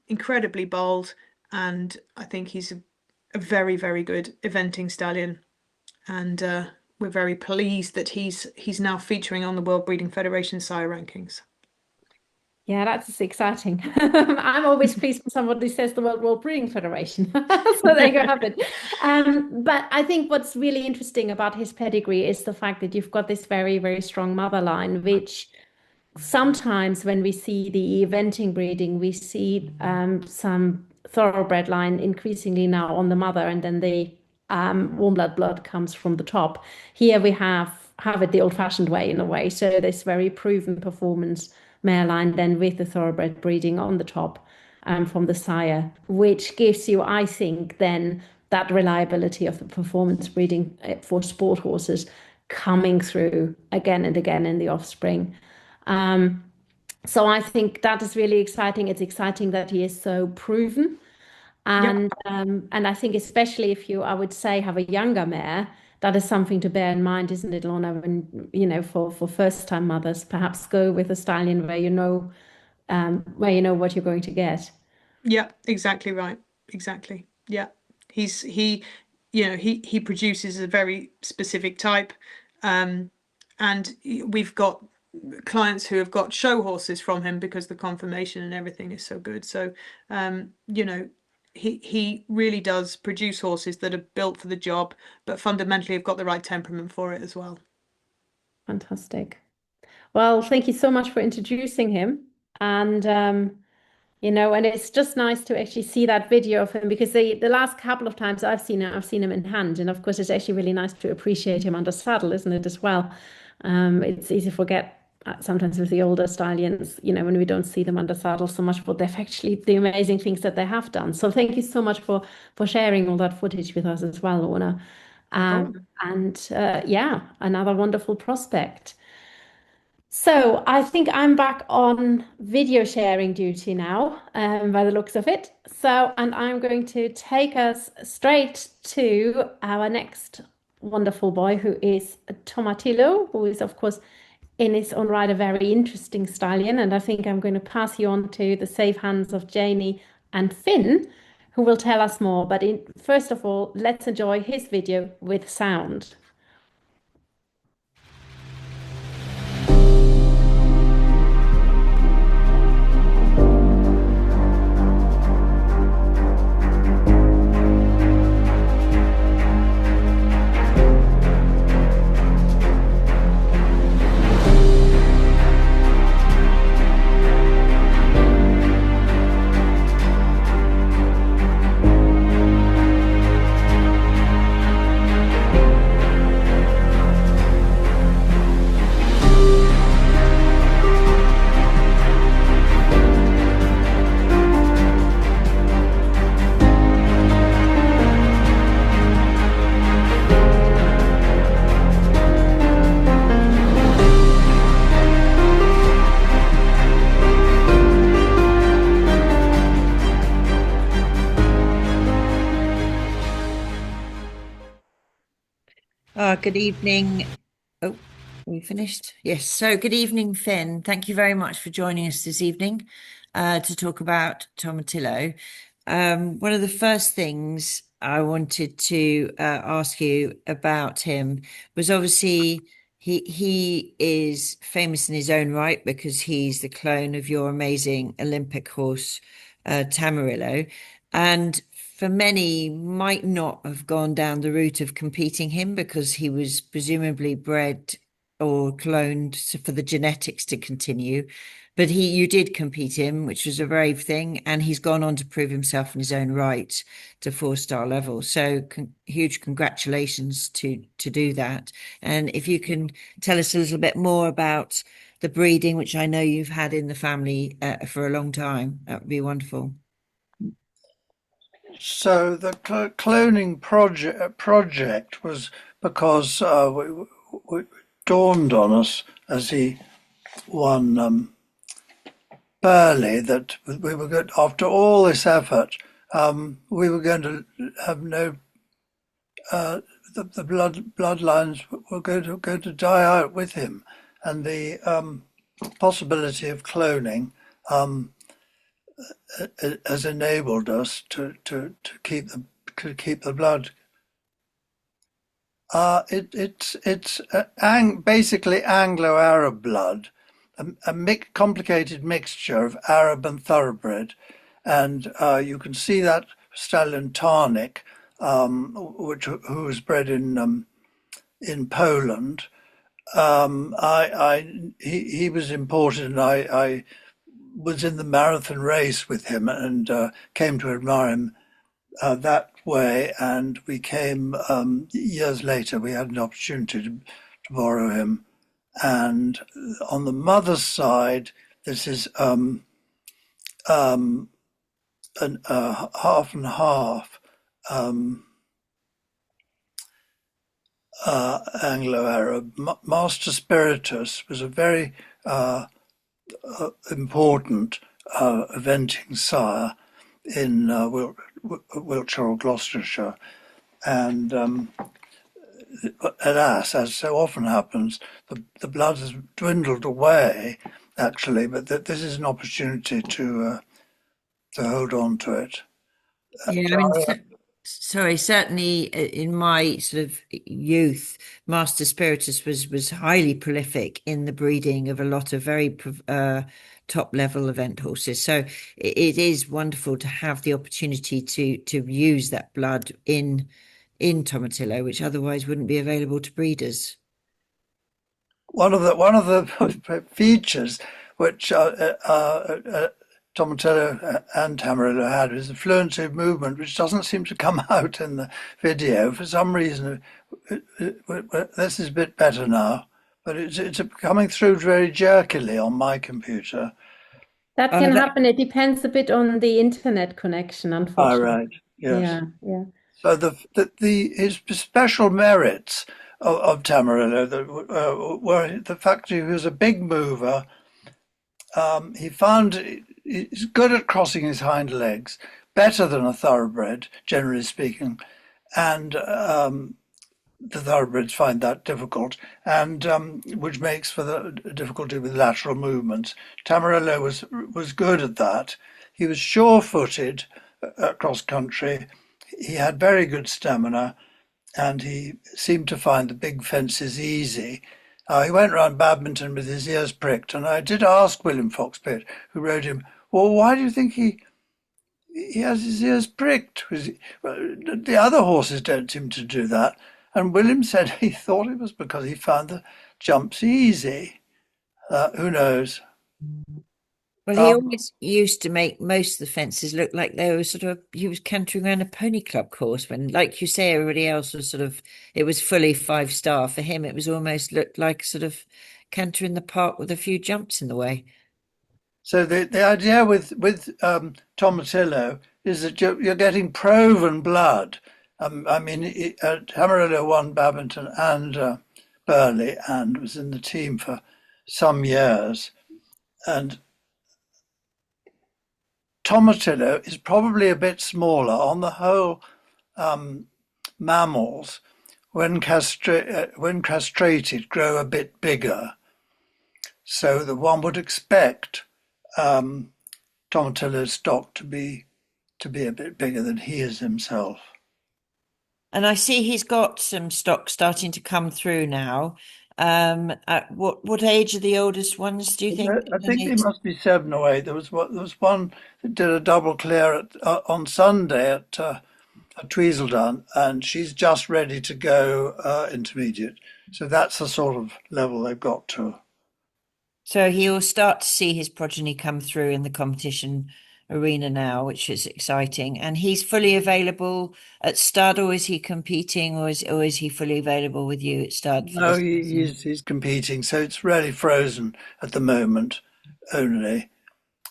[SPEAKER 9] incredibly bold, and I think he's a very, very good eventing stallion. And we're very pleased that he's now featuring on the World Breeding Federation sire rankings.
[SPEAKER 1] Yeah, that's exciting. I'm always pleased when somebody says the World Breeding Federation. So there you have it. But I think what's really interesting about his pedigree is the fact that you've got this very, very strong mother line, which sometimes when we see the eventing breeding, we see some thoroughbred line increasingly now on the mother, and then the warm blood comes from the top. Here we have it the old-fashioned way in a way. So this very proven performance mare line then with the thoroughbred breeding on the top from the sire, which gives you, I think, then that reliability of the performance breeding for sport horses. coming through again and again in the offspring. So I think that is really exciting. It's exciting that he is so proven.
[SPEAKER 9] Yep.
[SPEAKER 1] And I think especially if you, I would say, have a younger mare, that is something to bear in mind, isn't it, Lorna? When, for first-time mothers, perhaps go with a stallion where you know what you're going to get.
[SPEAKER 9] Yeah, exactly right. Exactly. Yeah. He produces a very specific type. And we've got clients who have got show horses from him because the conformation and everything is so good. So, he really does produce horses that are built for the job, but fundamentally have got the right temperament for it as well.
[SPEAKER 1] Fantastic. Well, thank you so much for introducing him. And and it's just nice to actually see that video of him, because the last couple of times I've seen him in hand, and of course it's actually really nice to appreciate him under saddle, isn't it, as well? It's easy to forget sometimes with the older stallions, when we don't see them under saddle so much, but they've actually the amazing things that they have done. So thank you so much for sharing all that footage with us as well, Lorna. And yeah, another wonderful prospect. So I think I'm back on video sharing duty now, by the looks of it. So, and I'm going to take us straight to our next wonderful boy, who is Tomatillo, who is, of course, in his own right, a very interesting stallion. And I think I'm going to pass you on to the safe hands of Janie and Finn, who will tell us more. But first of all, let's enjoy his video with sound.
[SPEAKER 2] Good evening. Oh, are we finished? Yes. So good evening, Finn. Thank you very much for joining us this evening to talk about Tomatillo. One of the first things I wanted to ask you about him was, obviously he is famous in his own right because he's the clone of your amazing Olympic horse, Tamarillo. And for many, might not have gone down the route of competing him because he was presumably bred or cloned for the genetics to continue. But you did compete him, which was a brave thing, and he's gone on to prove himself in his own right to 4-star level. So huge congratulations to do that. And if you can tell us a little bit more about the breeding, which I know you've had in the family for a long time, that would be wonderful.
[SPEAKER 10] So the cloning project was because it dawned on us as he won Burley that we were good. After all this effort, we were going to have no. The bloodlines were going to die out with him, and the possibility of cloning has enabled us to keep the blood. It's basically Anglo-Arab blood, a complicated mixture of Arab and thoroughbred, and you can see that stallion Tarnik, who was bred in Poland. He was imported, and I was in the marathon race with him and came to admire him that way. And we came years later, we had an opportunity to borrow him. And on the mother's side, this is half and half. Anglo-Arab. Master Spiritus was a very important eventing sire in Wiltshire or Gloucestershire. And alas, as so often happens, the blood has dwindled away, actually, but this is an opportunity to hold on to it.
[SPEAKER 2] Yeah, I mean, sorry, certainly in my sort of youth, Master Spiritus was highly prolific in the breeding of a lot of very top level event horses. So it is wonderful to have the opportunity to use that blood in Tomatillo, which otherwise wouldn't be available to breeders.
[SPEAKER 10] One of the features which Tomatillo and Tamarillo had was the fluency of movement, which doesn't seem to come out in the video for some reason. This is a bit better now, but it's coming through very jerkily on my computer.
[SPEAKER 1] That can happen. It depends a bit on the internet connection, unfortunately.
[SPEAKER 10] Right. Yes.
[SPEAKER 1] Yeah.
[SPEAKER 10] So his special merits of Tamarillo were the fact that he was a big mover. He found he's good at crossing his hind legs, better than a thoroughbred, generally speaking, and the thoroughbreds find that difficult, and which makes for the difficulty with lateral movements. Tamarillo was good at that. He was sure-footed across country. He had very good stamina, and he seemed to find the big fences easy. He went round Badminton with his ears pricked, and I did ask William Foxpitt, who wrote him, well, why do you think he has his ears pricked? The other horses don't seem to do that. And William said he thought it was because he found the jumps easy. Who knows?
[SPEAKER 2] Well, he always used to make most of the fences look like they were he was cantering around a pony club course when, like you say, everybody else was it was fully 5-star. For him, it was almost looked like canter in the park with a few jumps in the way.
[SPEAKER 10] So the idea with Tomatillo is that you're getting proven blood. I mean, Tamarillo won Badminton and Burley and was in the team for some years. And Tomatillo is probably a bit smaller. On the whole, mammals, when castrated, grow a bit bigger. So that one would expect Tomatillo's stock to be a bit bigger than he is himself.
[SPEAKER 2] And I see he's got some stock starting to come through now. At what age are the oldest ones, do you think?
[SPEAKER 10] I think they must be 7 or 8. There was one that did a double clear on Sunday at Tweedledum, and she's just ready to go intermediate. So that's the sort of level they've got to.
[SPEAKER 2] So he will start to see his progeny come through in the competition arena now, which is exciting. And he's fully available at stud, or is he competing, or is he fully available with you at stud?
[SPEAKER 10] No, he's competing, so it's really frozen at the moment only.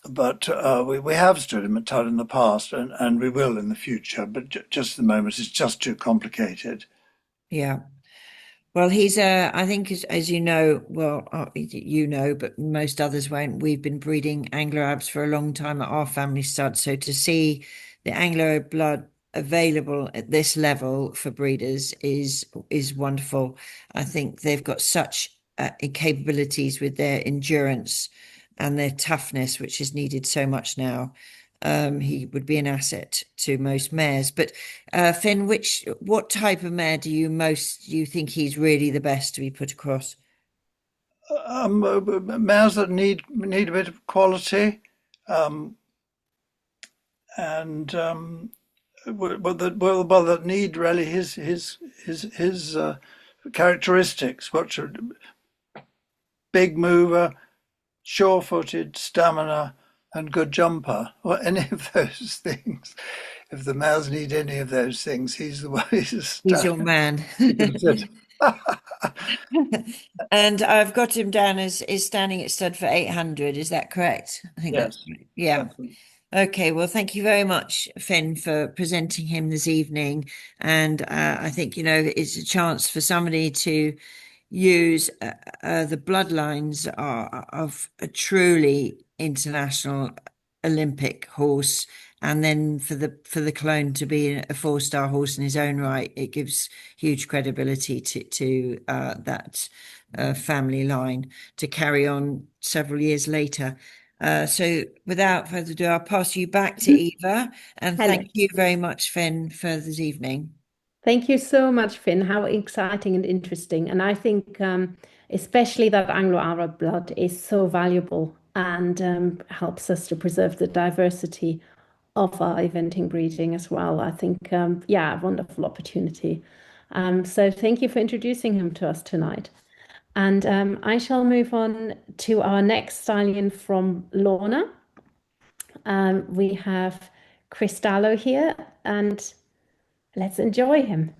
[SPEAKER 10] But we have stood him at Tud in the past, and we will in the future. But just at the moment, it's just too complicated.
[SPEAKER 2] Yeah. Well, he's I think as you know, you know, but most others won't. We've been breeding Anglo Arabs for a long time at our family stud. So to see the Anglo blood available at this level for breeders is wonderful. I think they've got such capabilities with their endurance and their toughness, which is needed so much now. He would be an asset to most mares. But Finn, what type of mare do you think he's really the best to be put across?
[SPEAKER 10] Mares that need a bit of quality, and that need really his characteristics, which are big mover, sure-footed, stamina, and good jumper, or any of those things. If the males need any of those things, he's the one. He's
[SPEAKER 2] your man. And I've got him down as is standing at stud for 800. Is that correct? I think
[SPEAKER 10] yes.
[SPEAKER 2] That's right. Yeah.
[SPEAKER 10] Definitely.
[SPEAKER 2] Okay, well, thank you very much, Finn, for presenting him this evening. And I think, it's a chance for somebody to use the bloodlines of a truly international Olympic horse, and then for the clone to be a four-star horse in his own right, it gives huge credibility to that family line to carry on several years later. So without further ado, I'll pass you back to Eva, and
[SPEAKER 1] Hello.
[SPEAKER 2] thank you very much, Finn, for this evening.
[SPEAKER 1] Thank you so much, Finn. How exciting and interesting. And I think especially that Anglo-Arab blood is so valuable and helps us to preserve the diversity of our eventing breeding as well. I think, yeah, a wonderful opportunity. So thank you for introducing him to us tonight. And I shall move on to our next stallion from Lorna. We have Cristallo here, and let's enjoy him.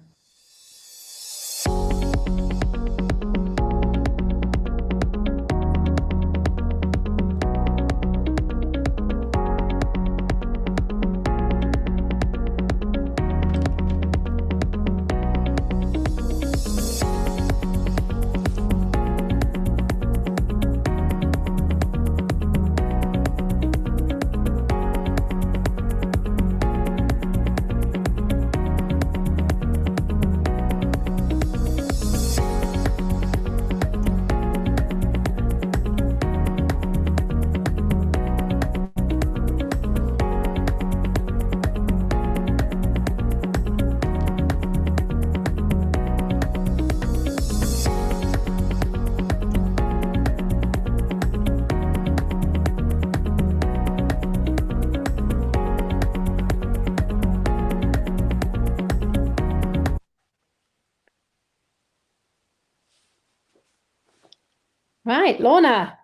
[SPEAKER 1] Right, Lorna.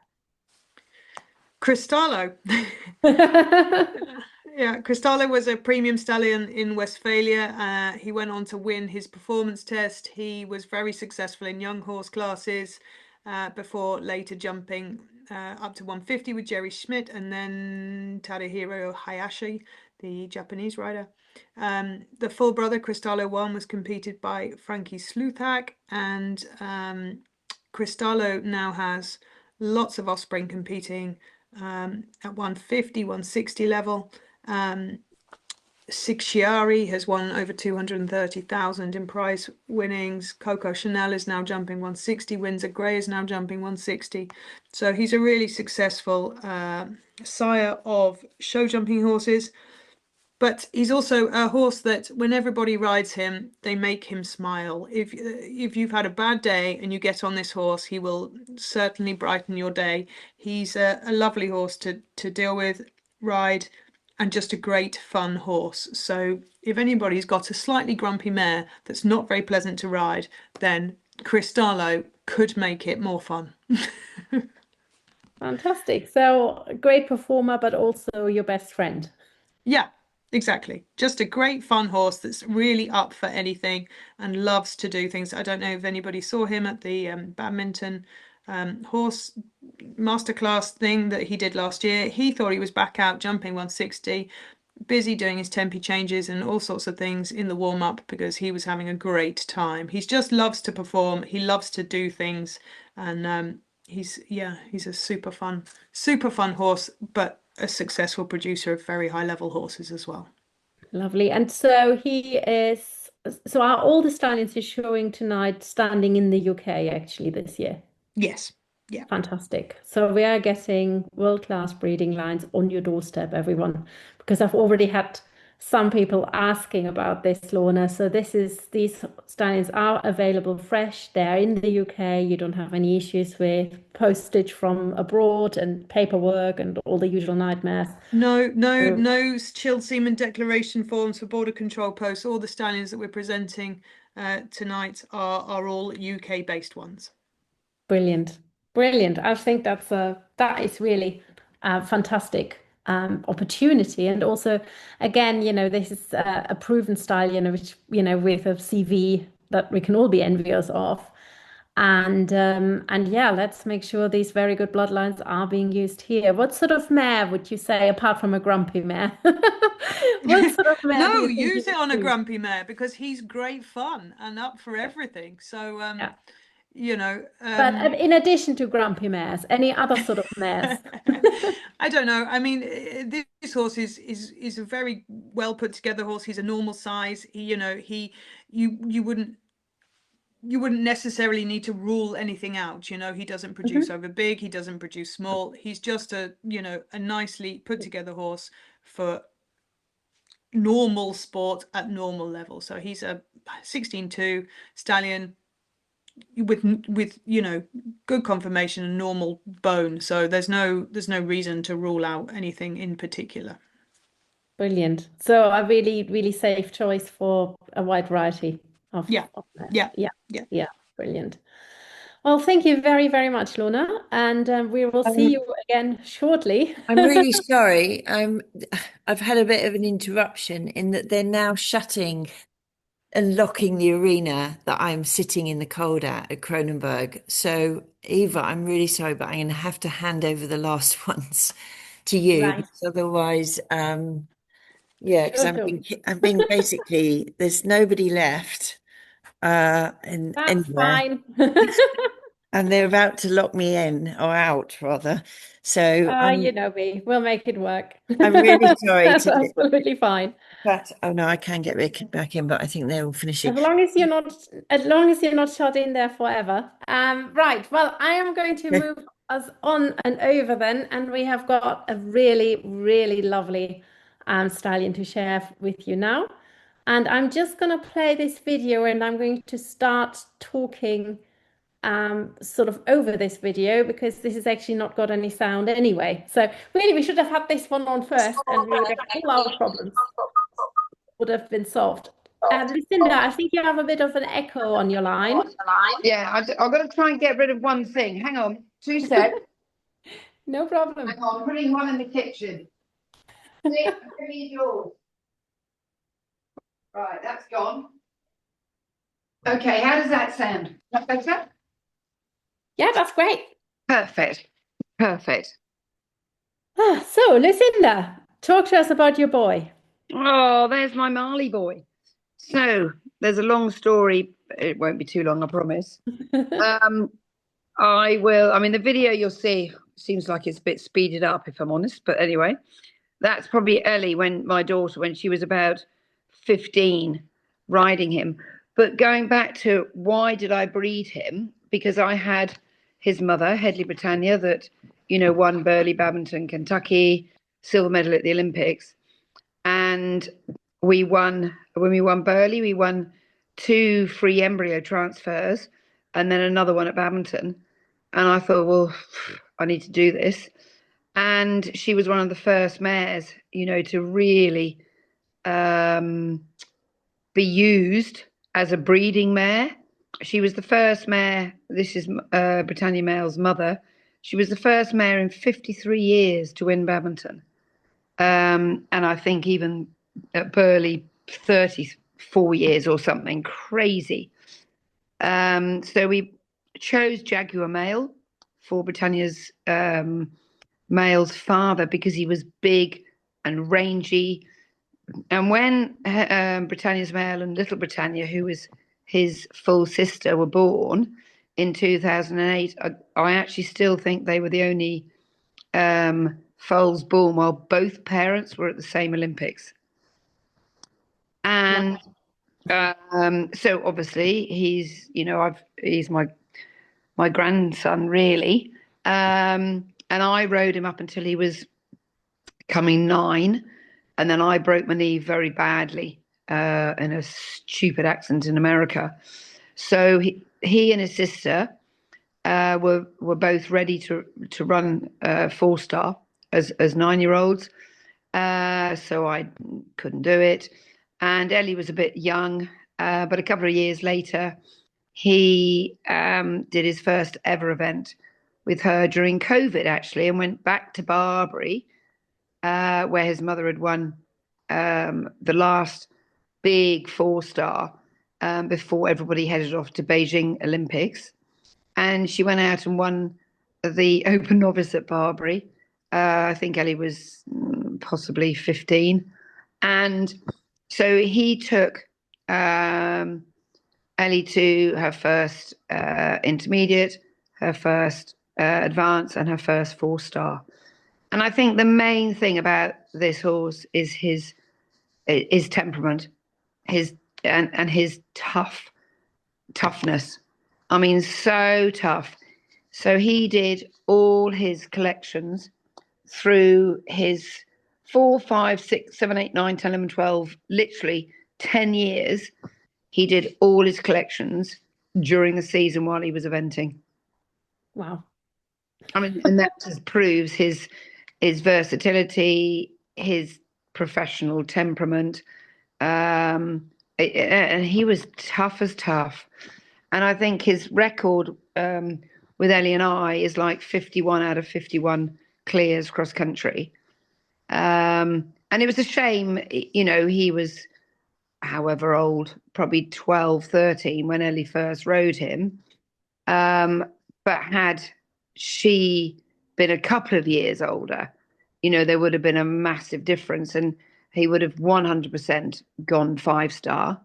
[SPEAKER 9] Cristallo. Yeah, Cristallo was a premium stallion in Westphalia. He went on to win his performance test. He was very successful in young horse classes before later jumping up to 150 with Jerry Schmidt and then Tadahiro Hayashi, the Japanese rider. The full brother, Cristallo 1, was competed by Frankie Sluthak, and Cristallo now has lots of offspring competing at 150, 160 level. Sixiari has won over 230,000 in prize winnings. Coco Chanel is now jumping 160. Windsor Grey is now jumping 160. So he's a really successful sire of show jumping horses. But he's also a horse that when everybody rides him, they make him smile. If you've had a bad day and you get on this horse, he will certainly brighten your day. He's a lovely horse to deal with, ride, and just a great fun horse. So if anybody's got a slightly grumpy mare that's not very pleasant to ride, then Cristallo could make it more fun.
[SPEAKER 1] Fantastic. So a great performer, but also your best friend.
[SPEAKER 9] Yeah, exactly. Just a great fun horse that's really up for anything and loves to do things. I don't know if anybody saw him at the badminton horse masterclass thing that he did last year. He thought he was back out jumping 160, busy doing his tempi changes and all sorts of things in the warm-up because he was having a great time. He just loves to perform. He loves to do things, and he's a super fun horse, but a successful producer of very high level horses as well.
[SPEAKER 1] Lovely. And so so are all the stallions you're showing tonight standing in the UK actually this year?
[SPEAKER 9] Yes. Yeah.
[SPEAKER 1] Fantastic. So we are getting world-class breeding lines on your doorstep, everyone, because I've already had some people asking about this, Lorna. So these stallions are available fresh. They're in the UK. You don't have any issues with postage from abroad and paperwork and all the usual nightmares.
[SPEAKER 9] No chilled semen declaration forms for border control posts. All the stallions that we're presenting tonight are all UK based ones.
[SPEAKER 1] Brilliant. Brilliant. I think that is really a fantastic opportunity. And also, again, this is a proven style, which, with a CV that we can all be envious of. And yeah, let's make sure these very good bloodlines are being used here. What sort of mare would you say, apart from a grumpy mare? What sort of mare do
[SPEAKER 9] No,
[SPEAKER 1] you think you
[SPEAKER 9] use it
[SPEAKER 1] would
[SPEAKER 9] on a
[SPEAKER 1] choose?
[SPEAKER 9] grumpy mare because he's great fun and up for everything. So,
[SPEAKER 1] Yeah.
[SPEAKER 9] you know,
[SPEAKER 1] But in addition to grumpy mares, any other sort of mares?
[SPEAKER 9] I don't know. I mean, this horse is a very well put together horse. He's a normal size. You wouldn't necessarily need to rule anything out. He doesn't produce
[SPEAKER 1] Mhm.
[SPEAKER 9] over big. He doesn't produce small. He's just a nicely put together horse for normal sport at normal level. So he's a 16-2 stallion with good conformation and normal bone. So there's no reason to rule out anything in particular.
[SPEAKER 1] Brilliant. So a really, really safe choice for a wide variety
[SPEAKER 9] Yeah,
[SPEAKER 1] of mares.
[SPEAKER 9] yeah,
[SPEAKER 1] Yeah,
[SPEAKER 9] yeah.
[SPEAKER 1] yeah, brilliant. Well, thank you very, very much, Lorna, and we will see
[SPEAKER 2] Um,
[SPEAKER 1] you again shortly.
[SPEAKER 2] I'm really sorry. I've had a bit of an interruption in that they're now shutting and locking the arena that I'm sitting in the cold at Kronenberg. So, Eva, I'm really sorry, but I'm going to have to hand over the last ones to you
[SPEAKER 1] Right.
[SPEAKER 2] because otherwise, yeah, because
[SPEAKER 1] Sure, sure.
[SPEAKER 2] I'm being basically there's nobody left in
[SPEAKER 1] That's
[SPEAKER 2] anywhere,
[SPEAKER 1] fine.
[SPEAKER 2] and they're about to lock me in or out rather. So
[SPEAKER 1] You know me. We'll make it work.
[SPEAKER 2] I'm really sorry
[SPEAKER 1] That's
[SPEAKER 2] to.
[SPEAKER 1] absolutely fine.
[SPEAKER 2] But oh no, I can get back in, but I think they're all finishing.
[SPEAKER 1] As long as you're not shut in there forever. Right. Well, I am going to
[SPEAKER 2] Okay.
[SPEAKER 1] move us on and over then, and we have got a really, really lovely stallion to share with you now. And I'm just going to play this video, and I'm going to start talking sort of over this video because this has actually not got any sound anyway. So really, we should have had this one on first, and we would have all our problems would have been solved. Lucinda, I think you have a bit of an echo on your line.
[SPEAKER 11] Yeah, I've got to try and get rid of one thing. Hang on, 2 secs.
[SPEAKER 1] No problem.
[SPEAKER 11] Hang on, I'm putting one in the kitchen. See, give me yours. Right, that's gone. Okay, how does that sound? That better?
[SPEAKER 1] Yeah, that's great.
[SPEAKER 11] Perfect. Perfect.
[SPEAKER 1] So, Lucinda, talk to us about your boy.
[SPEAKER 11] Oh, there's my Marley boy. So there's a long story. It won't be too long, I promise. I will. I mean, the video you'll see seems like it's a bit speeded up, if I'm honest. But anyway, that's probably Ellie my daughter, when she was about 15, riding him. But going back to why did I breed him? Because I had his mother, Hedley Britannia, that, won Burley, Badminton, Kentucky, silver medal at the Olympics. And when we won Burley, we won 2 free embryo transfers and then another one at Badminton. And I thought, well, I need to do this. And she was one of the first mares, to really be used as a breeding mare. She was the first mare. This is Britannia Male's mother. She was the first mare in 53 years to win Badminton. And I think even at Burley, 34 years or something crazy. So we chose Jaguar Male for Britannia's male's father because he was big and rangy. And when Britannia's Male and Little Britannia, who was his full sister, were born in 2008, I actually still think they were the only foals born while both parents were at the same Olympics. And so obviously he's my grandson really. And I rode him up until he was coming 9, and then I broke my knee very badly in a stupid accident in America. So he and his sister were both ready to run 4-star as 9-year-olds. So I couldn't do it. And Ellie was a bit young, but a couple of years later, he did his first ever event with her during COVID, actually, and went back to Barbary, where his mother had won the last big 4-star before everybody headed off to Beijing Olympics. and she went out and won the Open Novice at Barbary. I think Ellie was possibly 15. And so he took Ellie to her first intermediate, her first advance, and her first 4-star. And I think the main thing about this horse is his temperament, his toughness. I mean, so tough. So he did all his collections through his 4, 5, 6, 7, 8, 9, 10, 11, 12, literally 10 years. He did all his collections during the season while he was eventing.
[SPEAKER 1] Wow.
[SPEAKER 11] I mean, and that just proves his versatility, his professional temperament. And he was tough as tough. And I think his record with Ellie and I is like 51 out of 51 clears cross country. And it was a shame, he was however old, probably 12, 13 when Ellie first rode him. But had she been a couple of years older, there would have been a massive difference and he would have 100% gone 5-star.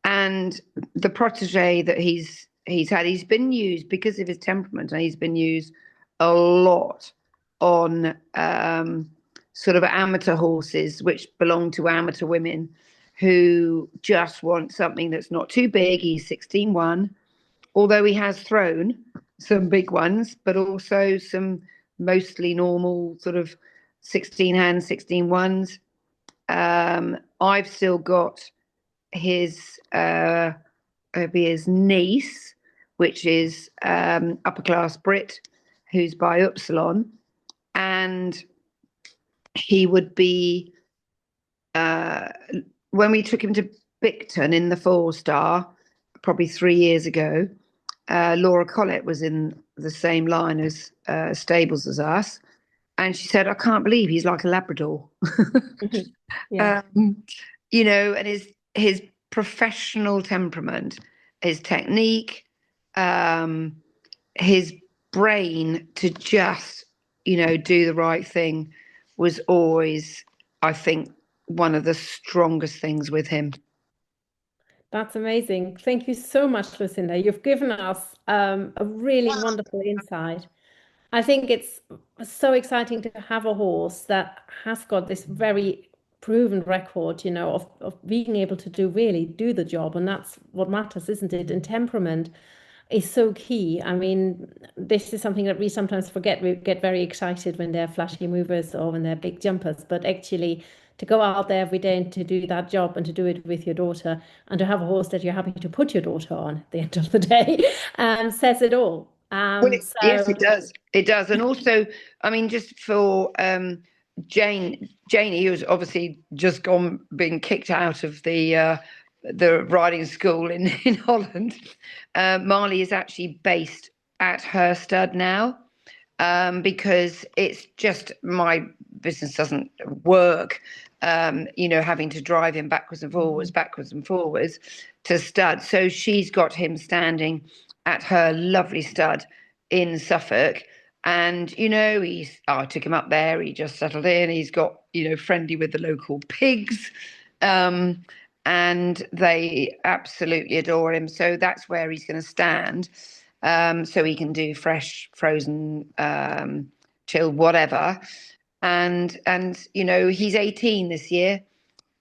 [SPEAKER 11] And the protege that he's had, he's been used because of his temperament, and he's been used a lot on sort of amateur horses, which belong to amateur women who just want something that's not too big. He's 16-1, although he has thrown some big ones, but also some mostly normal sort of 16-hand, 16-1s. I've still got his niece, which is upper class Brit, who's by Upsilon, and he would be when we took him to Bicton in the 4-star probably 3 years ago. Laura Collett was in the same line as stables as us, and she said, "I can't believe he's like a Labrador."
[SPEAKER 1] Yeah.
[SPEAKER 11] And his professional temperament, his technique, his brain to just, do the right thing was always, I think, one of the strongest things with him.
[SPEAKER 1] That's amazing. Thank you so much, Lucinda. You've given us a really wonderful insight. I think it's so exciting to have a horse that has got this very proven record, of being able to do the job. And that's what matters, isn't it? And temperament is so key. I mean, this is something that we sometimes forget. We get very excited when they're flashy movers or when they're big jumpers, but actually to go out there every day and to do that job and to do it with your daughter and to have a horse that you're happy to put your daughter on at the end of the day says it all.
[SPEAKER 11] Yes, it does. It does. And also, I mean, just for Janie, who's obviously just being kicked out of the riding school in Holland, Marley is actually based at her stud now, because it's just my business doesn't work, having to drive him backwards and forwards to stud. So she's got him standing at her lovely stud in Suffolk. And, I took him up there. He just settled in. He's got, friendly with the local pigs. And they absolutely adore him. So that's where he's going to stand. So he can do fresh, frozen, chilled, whatever. And he's 18 this year.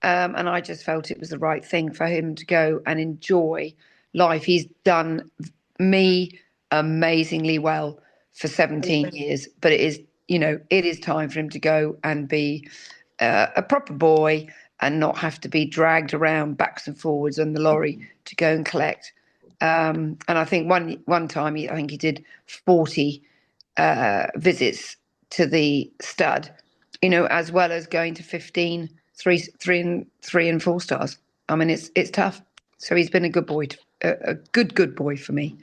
[SPEAKER 11] And I just felt it was the right thing for him to go and enjoy life. He's done me amazingly well for 17 years, but it is time for him to go and be a proper boy and not have to be dragged around backwards and forwards on the lorry to go and collect. And I think one time I think he did 40 visits to the stud, as well as going to 15 3 and 4 stars. I mean, it's tough. So he's been a good boy, a good boy for me.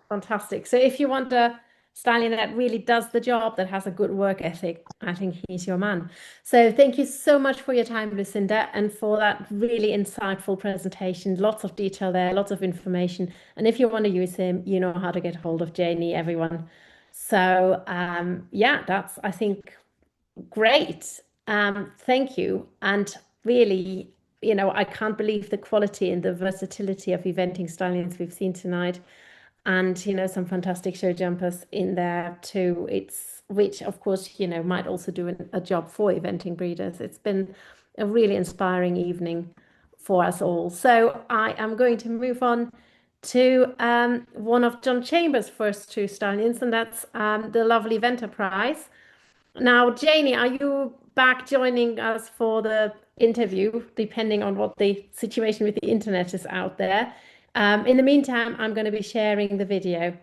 [SPEAKER 1] Fantastic. So if you want a stallion that really does the job, that has a good work ethic, I think he's your man. So thank you so much for your time, Lucinda, and for that really insightful presentation. Lots of detail there, lots of information. And if you want to use him, you know how to get hold of Janie, everyone. So yeah, that's, I think, great. Thank you. And really, I can't believe the quality and the versatility of eventing stallions we've seen tonight. And, some fantastic show jumpers in there too. Which of course, might also do a job for eventing breeders. It's been a really inspiring evening for us all. So I am going to move on to one of John Chambers' first two stallions, and that's the lovely Venter Prize. Now, Janie, are you back joining us for the interview, depending on what the situation with the internet is out there? In the meantime, I'm going to be sharing the video.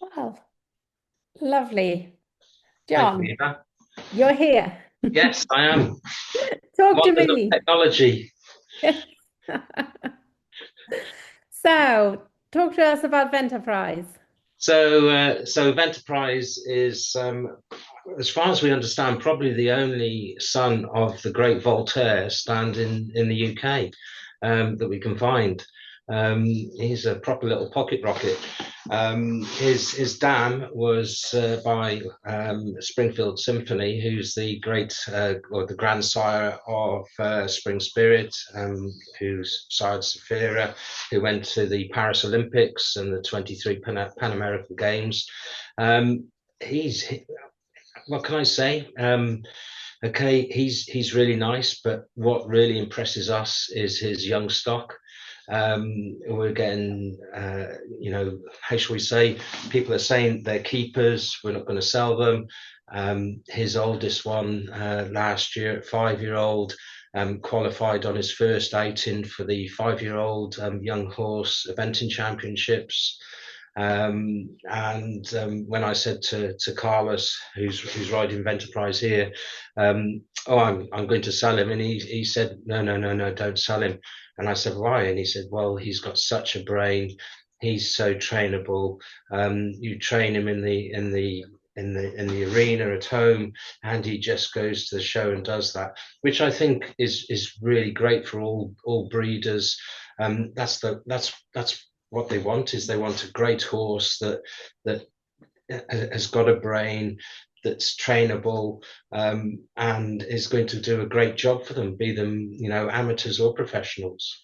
[SPEAKER 1] Well, lovely.
[SPEAKER 12] Thank you,
[SPEAKER 1] John,
[SPEAKER 12] Eva.
[SPEAKER 1] you're here.
[SPEAKER 12] Yes, I am.
[SPEAKER 1] Talk to
[SPEAKER 12] Wonders of
[SPEAKER 1] me.
[SPEAKER 12] technology.
[SPEAKER 1] So, talk to us about Venterprise.
[SPEAKER 12] So Enterprise is, as far as we understand, probably the only son of the great Voltaire stand in the UK that we can find. He's a proper little pocket rocket. His dam was by Springfield Symphony, who's the great or the grandsire of Spring Spirit, who's sired Sapphira, who went to the Paris Olympics and the 23 Pan American Games. He's, what can I say? Okay, he's really nice, but what really impresses us is his young stock. We're getting, how shall we say? People are saying they're keepers. We're not going to sell them. His oldest one last year, 5-year-old, qualified on his first outing for the 5-year-old young horse eventing championships. And when I said to Carlos, who's riding Venterprise here, oh, I'm going to sell him, and he said, no, don't sell him. And I said, why? And he said, well, he's got such a brain. He's so trainable. You train him in the arena at home, and he just goes to the show and does that, which I think is really great for all breeders. That's what they want. Is they want a great horse that has got a brain, that's trainable, and is going to do a great job for them, be them amateurs or professionals.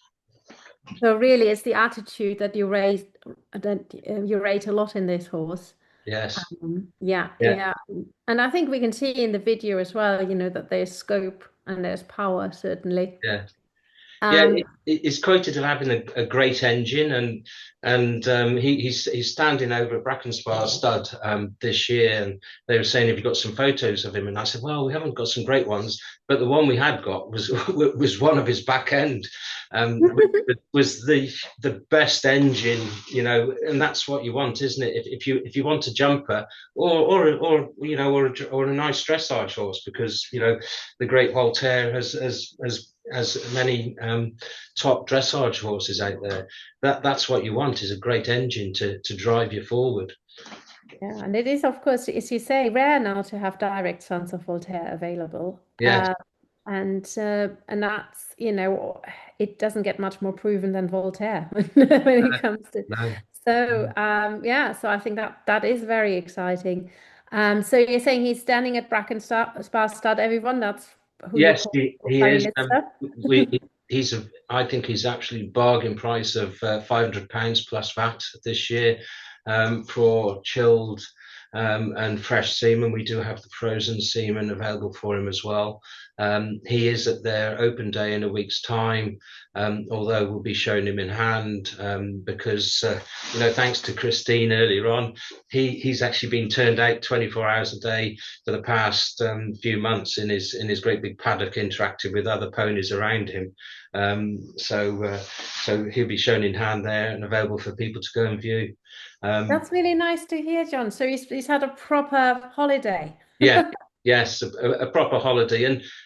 [SPEAKER 1] So really, it's the attitude that you raised, that you rate a lot in this horse.
[SPEAKER 12] Yes.
[SPEAKER 1] Yeah. And I think we can see in the video as well, that there's scope and there's power, certainly.
[SPEAKER 12] Yeah. Yeah,
[SPEAKER 1] Um,
[SPEAKER 12] it's quoted as having a great engine, and he's standing over at Brackenspa Stud this year, and they were saying, "Have you got some photos of him?" And I said, "Well, we haven't got some great ones, but the one we had got was was one of his back end, was the best engine, and that's what you want, isn't it? If you want a jumper or or a nice dressage horse, because the Great Voltaire has many top dressage horses out there. That's what you want, is a great engine to drive you forward.
[SPEAKER 1] Yeah, and it is, of course, as you say, rare now to have direct Sons of Voltaire available.
[SPEAKER 12] Yes,
[SPEAKER 1] And that's, it doesn't get much more proven than Voltaire when it comes to.
[SPEAKER 12] no.
[SPEAKER 1] So yeah, so I think that is very exciting. So you're saying he's standing at Spa Stud, everyone. That's who you
[SPEAKER 12] Yes,
[SPEAKER 1] call
[SPEAKER 12] he
[SPEAKER 1] Stallion
[SPEAKER 12] is.
[SPEAKER 1] Mister.
[SPEAKER 12] I think he's actually bargain price of £500 plus VAT this year, for chilled and fresh semen. We do have the frozen semen available for him as well. He is at their open day in a week's time, although we'll be showing him in hand, because thanks to Christine earlier on, he's actually been turned out 24 hours a day for the past few months in his great big paddock, interacting with other ponies around him. So he'll be shown in hand there and available for people to go and view.
[SPEAKER 1] That's really nice to hear, John. So he's had a proper holiday.
[SPEAKER 12] Yeah, yes, a proper holiday,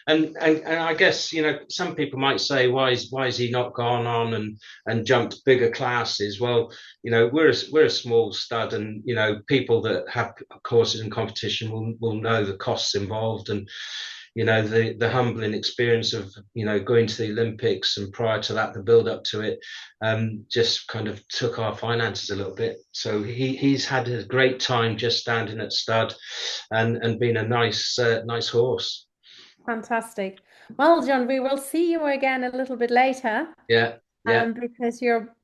[SPEAKER 12] and I guess some people might say, why is he not gone on and jumped bigger classes? Well, we're a small stud, and people that have courses and competition will know the costs involved, and the humbling experience of going to the Olympics, and prior to that the build up to it, just kind of took our finances a little bit. So he's had a great time just standing at stud and being a nice horse.
[SPEAKER 1] Fantastic. Well, John, we will see you again a little bit later.
[SPEAKER 12] Yeah,
[SPEAKER 1] Because you're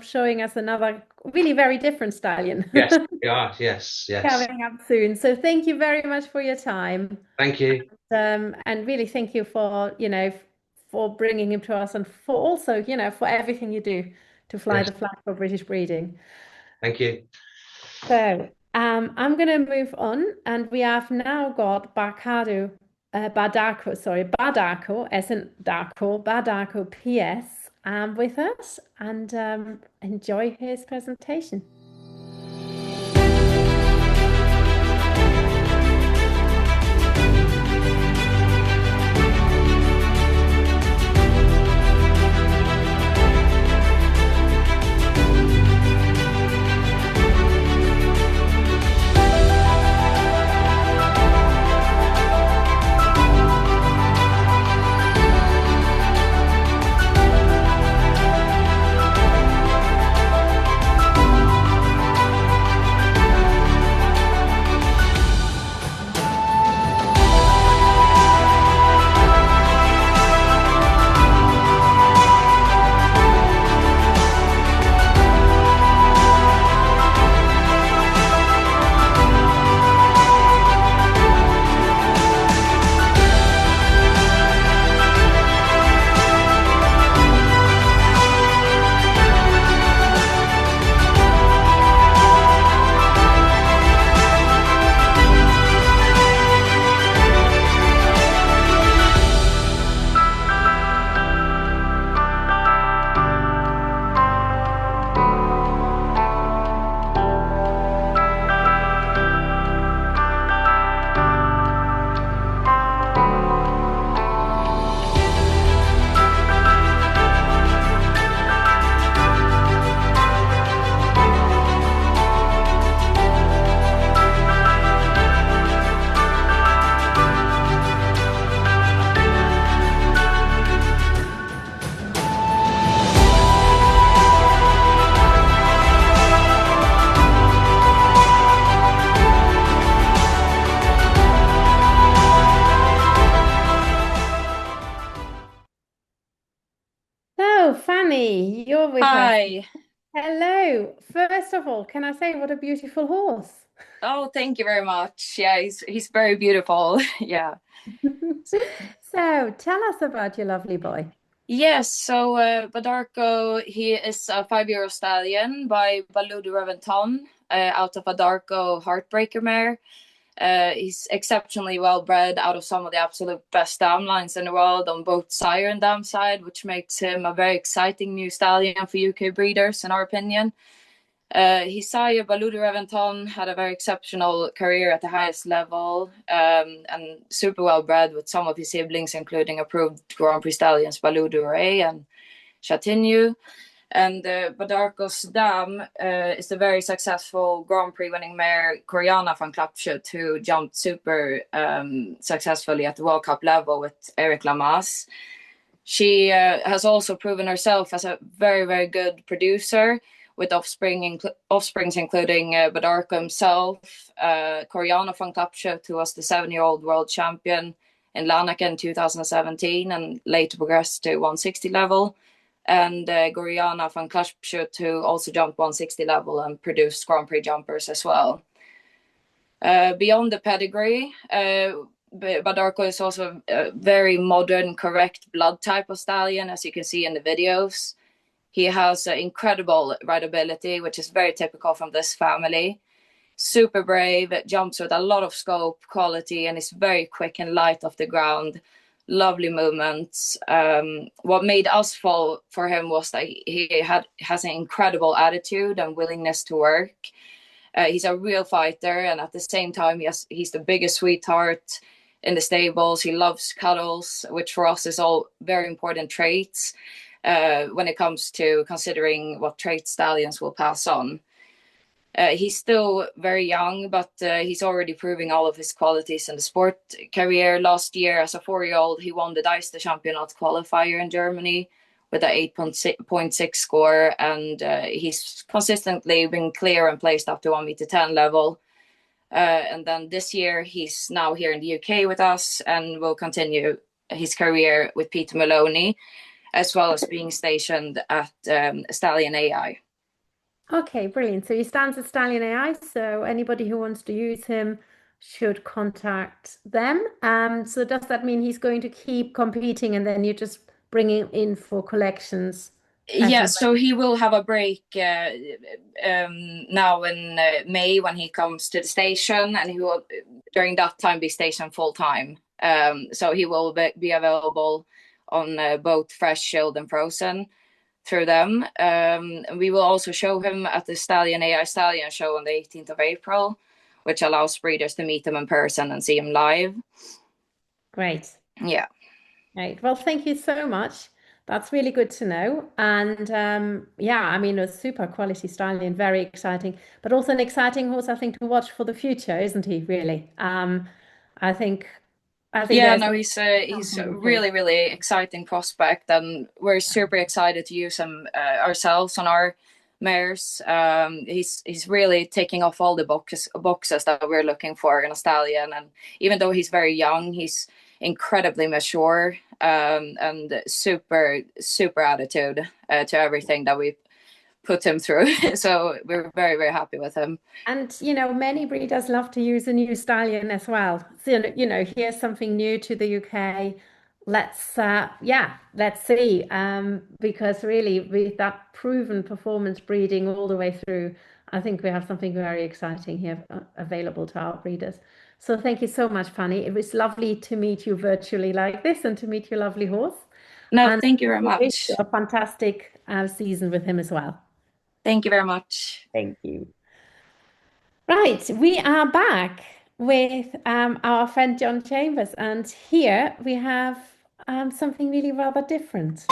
[SPEAKER 1] showing us another really very different stallion.
[SPEAKER 12] yes, yeah, yes.
[SPEAKER 1] Coming up soon. So thank you very much for your time.
[SPEAKER 12] Thank you.
[SPEAKER 1] And really thank you for, for bringing him to us, and for also, for everything you do to fly
[SPEAKER 12] Yes.
[SPEAKER 1] the flag for British breeding.
[SPEAKER 12] Thank you.
[SPEAKER 1] So I'm going to move on, and we have now got Badako, as in Darko, Badako PS, with us, and enjoy his presentation. So, Fanny, you're with us.
[SPEAKER 13] Hi.
[SPEAKER 1] Hello. First of all, can I say what a beautiful horse?
[SPEAKER 13] Oh, thank you very much. Yeah, he's very beautiful. Yeah.
[SPEAKER 1] So, tell us about your lovely boy.
[SPEAKER 13] Yes, so Badarko, he is a 5-year-old stallion by Baludu Reventon, out of a Darko Heartbreaker mare. He's exceptionally well bred out of some of the absolute best dam lines in the world on both sire and dam side, which makes him a very exciting new stallion for UK breeders, in our opinion. His sire, Baludu Reventon, had a very exceptional career at the highest level, and super well bred with some of his siblings, including approved Grand Prix stallions Baludu Ray and Chatigny. And Badarko's dam is the very successful Grand Prix winning mare Koreana van Klapschut, who jumped super successfully at the World Cup level with Eric Lamaze. She has also proven herself as a very, very good producer with offsprings including Badarko himself, Koreana van Klapschut, who was the 7-year-old world champion in Lanaka in 2017 and later progressed to 160 level, and Goriana van Klapschut, who also jumped 160 level and produced Grand Prix jumpers as well. Beyond the pedigree, Badarko is also a very modern, correct blood type of stallion, as you can see in the videos. He has incredible rideability, which is very typical from this family. Super brave, jumps with a lot of scope, quality, and is very quick and light off the ground. Lovely movements. What made us fall for him was that he has an incredible attitude and willingness to work. He's a real fighter, and at the same time, he's the biggest sweetheart in the stables. He loves cuddles, which for us is all very important traits when it comes to considering what traits stallions will pass on. He's still very young, but he's already proving all of his qualities in the sport career. Last year, as a 4-year-old, he won the Deister Championat qualifier in Germany with an 8.6 score, and he's consistently been clear and placed up to 1m10 level. And then this year, he's now here in the UK with us and will continue his career with Peter Maloney, as well as being stationed at Stallion AI.
[SPEAKER 1] Okay, brilliant. So he stands at Stallion AI, so anybody who wants to use him should contact them. So does that mean he's going to keep competing and then you're just bringing him in for collections?
[SPEAKER 13] Yeah, so he will have a break now in May when he comes to the station, and he will during that time be stationed full time. So he will be available on both fresh, chilled, and frozen through them. We will also show him at the Stallion AI Stallion show on the 18th of April, which allows breeders to meet him in person and see him live.
[SPEAKER 1] Great.
[SPEAKER 13] Yeah.
[SPEAKER 1] Right. Well, thank you so much. That's really good to know. And yeah, I mean, a super quality stallion, very exciting, but also an exciting horse, I think, to watch for the future, isn't he, really? I think
[SPEAKER 13] yeah, no, he's a really, really exciting prospect, and we're super excited to use him ourselves on our mares. He's really taking off all the boxes that we're looking for in a stallion, and even though he's very young, he's incredibly mature and super attitude to everything that we put him through. So we're very, very happy with him.
[SPEAKER 1] And, you know, many breeders love to use a new stallion as well. So, you know, here's something new to the UK. Let's see. Because really, with that proven performance breeding all the way through, I think we have something very exciting here available to our breeders. So thank you so much, Fanny. It was lovely to meet you virtually like this and to meet your lovely horse.
[SPEAKER 13] No,
[SPEAKER 1] and
[SPEAKER 13] thank you very much.
[SPEAKER 1] A fantastic season with him as well.
[SPEAKER 13] Thank you very much.
[SPEAKER 1] Thank you. Right, we are back with our friend John Chambers, and here we have something really rather different.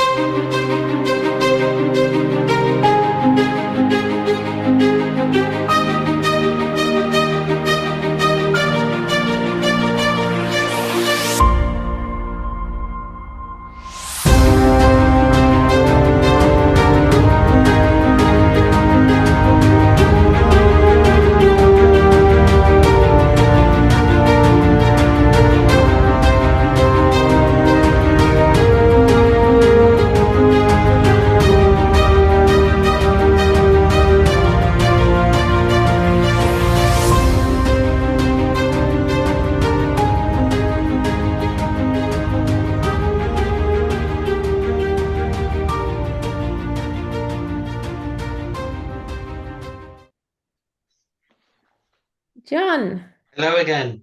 [SPEAKER 1] John.
[SPEAKER 12] Hello again.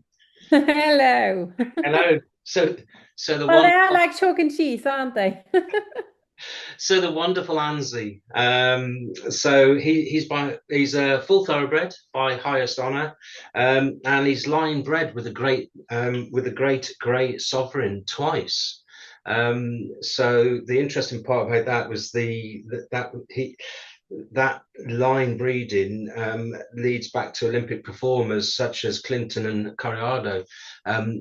[SPEAKER 1] Hello.
[SPEAKER 12] Hello. So the
[SPEAKER 1] Well,
[SPEAKER 12] one
[SPEAKER 1] they are like chalk and cheese, aren't they?
[SPEAKER 12] So the wonderful Anzi. So he's a full thoroughbred by highest honour, and he's line bred with a great grey sovereign twice. So the interesting part about that was that line breeding leads back to Olympic performers such as Clinton and Corrado,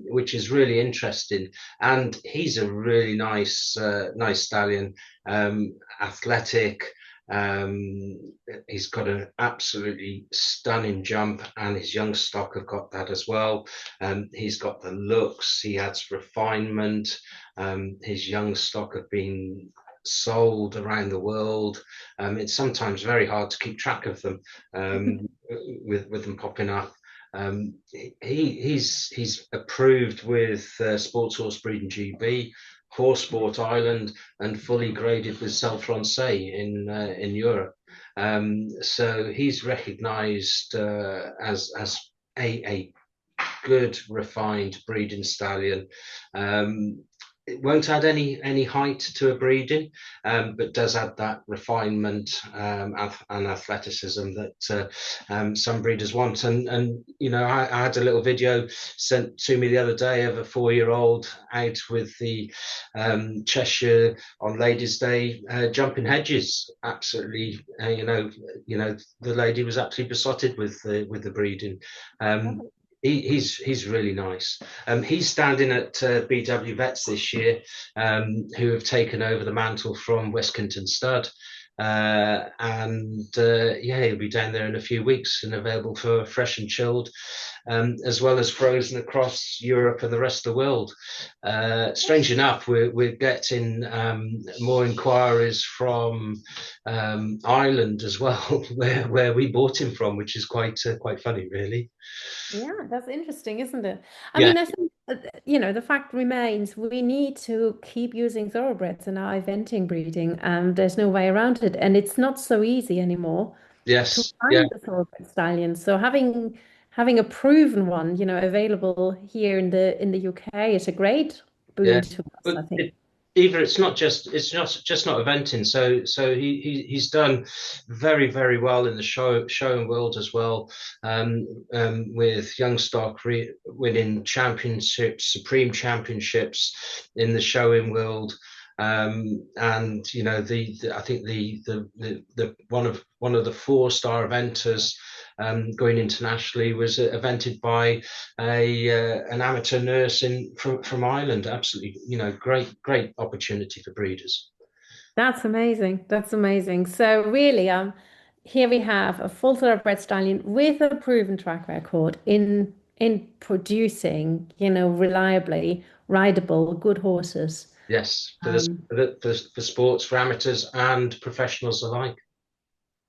[SPEAKER 12] which is really interesting. And he's a really nice stallion, athletic. He's got an absolutely stunning jump, and his young stock have got that as well. He's got the looks, he adds refinement. His young stock have been sold around the world. It's sometimes very hard to keep track of them, with them popping up. He's approved with Sports Horse Breeding GB, Horse Sport Ireland, and fully graded with Cell Francais in Europe. So he's recognised as a good refined breeding stallion. It won't add any height to a breeding, but does add that refinement and athleticism that some breeders want. And you know, I had a little video sent to me the other day of a 4-year-old out with the Cheshire on Ladies' Day jumping hedges. Absolutely, you know, the lady was absolutely besotted with the breeding. He's really nice. He's standing at BW Vets this year, who have taken over the mantle from West Kensington Stud. Yeah, he'll be down there in a few weeks and available for fresh and chilled, as well as frozen across Europe and the rest of the world. Strange enough, we're getting more inquiries from Ireland as well, where we bought him from, which is quite funny, really.
[SPEAKER 1] Yeah, that's interesting, isn't it? I
[SPEAKER 12] Yeah.
[SPEAKER 1] mean, I think, the fact remains we need to keep using thoroughbreds in our eventing breeding, and there's no way around it. And it's not so easy anymore to
[SPEAKER 12] Yes. Yeah.
[SPEAKER 1] find the thoroughbred stallion. So having a proven one, available here in the UK is a great boon
[SPEAKER 12] Yeah.
[SPEAKER 1] to us, I
[SPEAKER 12] But
[SPEAKER 1] think.
[SPEAKER 12] it's not just not eventing. So he's done very well in the showing world as well, with young stock winning championships, supreme championships in the showing world. And I think the one of the 4-star eventers going internationally was evented by an amateur nurse from Ireland. Absolutely, great opportunity for breeders.
[SPEAKER 1] That's amazing. That's amazing. So really, here we have a full thoroughbred stallion with a proven track record in producing, reliably rideable, good horses.
[SPEAKER 12] Yes,
[SPEAKER 1] Um,
[SPEAKER 12] for sports, for amateurs and professionals alike.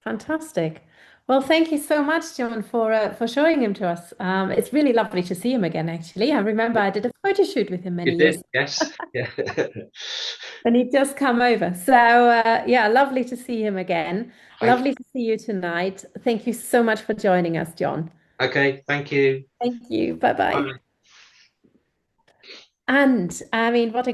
[SPEAKER 1] Fantastic. Well, thank you so much, John, for showing him to us. It's really lovely to see him again, actually. I remember I did a photo shoot with him many
[SPEAKER 12] You
[SPEAKER 1] years
[SPEAKER 12] did, yes. Yeah.
[SPEAKER 1] and he'd just come over. So, yeah, lovely to see him again. Lovely to see you tonight. Thank you so much for joining us, John.
[SPEAKER 12] Okay, thank you.
[SPEAKER 1] Thank you. Bye-bye.
[SPEAKER 12] Bye.
[SPEAKER 1] And I mean, what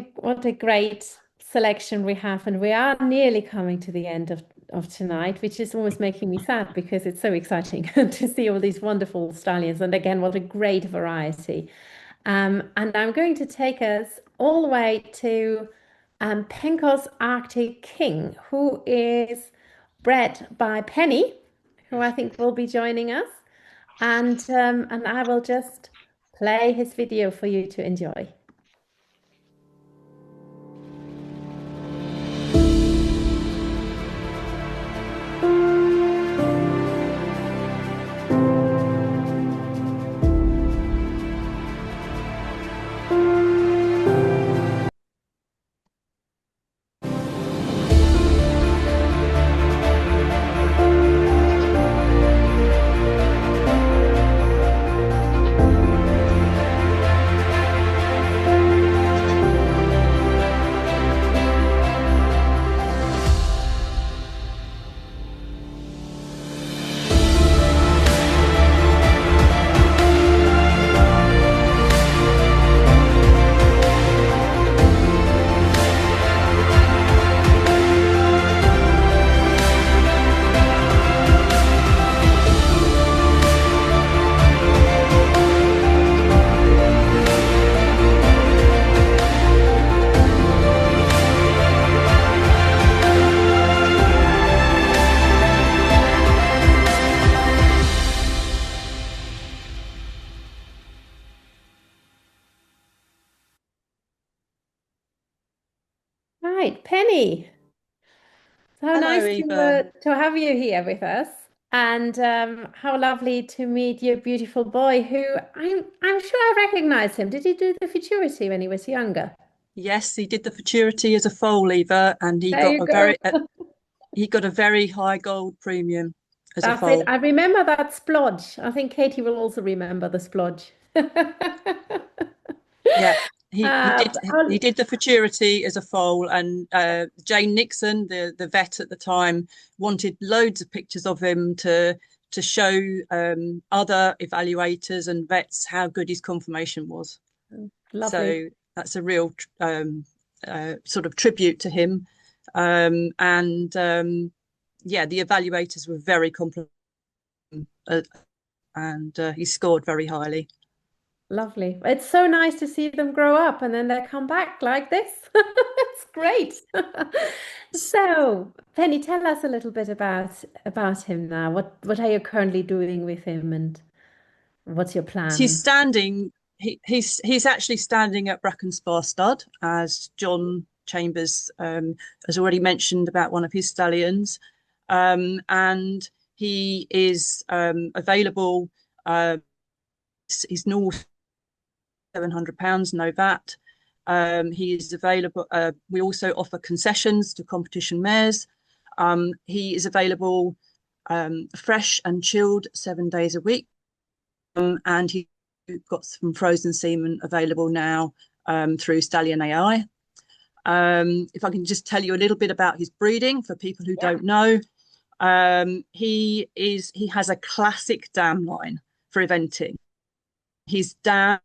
[SPEAKER 1] a great selection we have, and we are nearly coming to the end of tonight, which is almost making me sad because it's so exciting to see all these wonderful stallions. And again, what a great variety. And I'm going to take us all the way to Penco's Arctic King, who is bred by Penny, who I think will be joining us. And I will just play his video for you to enjoy. Right, Penny. So
[SPEAKER 14] Hello,
[SPEAKER 1] nice
[SPEAKER 14] Eva.
[SPEAKER 1] to have you here with us, and how lovely to meet your beautiful boy, who I'm sure I recognize him. Did he do the futurity when he was younger?
[SPEAKER 14] Yes, he did the futurity as a foal, Eva, and
[SPEAKER 1] There you go.
[SPEAKER 14] he got a very high gold premium as a
[SPEAKER 1] That's it.
[SPEAKER 14] foal.
[SPEAKER 1] I remember that splodge. I think Katie will also remember the splodge.
[SPEAKER 14] Yeah, he
[SPEAKER 1] Uh,
[SPEAKER 14] he
[SPEAKER 1] oh,
[SPEAKER 14] did the futurity as a foal, and Jane Nixon, the vet at the time, wanted loads of pictures of him to show other evaluators and vets how good his conformation was.
[SPEAKER 1] lovely.
[SPEAKER 14] So that's a real sort of tribute to him. And yeah, the evaluators were very complimentary, and he scored very highly.
[SPEAKER 1] Lovely. It's so nice to see them grow up and then they come back like this. It's great. So, Penny, tell us a little bit about him now. What are you currently doing with him and what's your
[SPEAKER 14] He's
[SPEAKER 1] plan?
[SPEAKER 14] standing. He's actually standing at Bracken Spa Stud, as John Chambers has already mentioned about one of his stallions, and he is available. He's normal £700, no VAT. He is available. We also offer concessions to competition mares. He is available fresh and chilled 7 days a week. And he's got some frozen semen available now through Stallion AI. If I can just tell you a little bit about his breeding for people who don't know, he has a classic dam line for eventing. His dam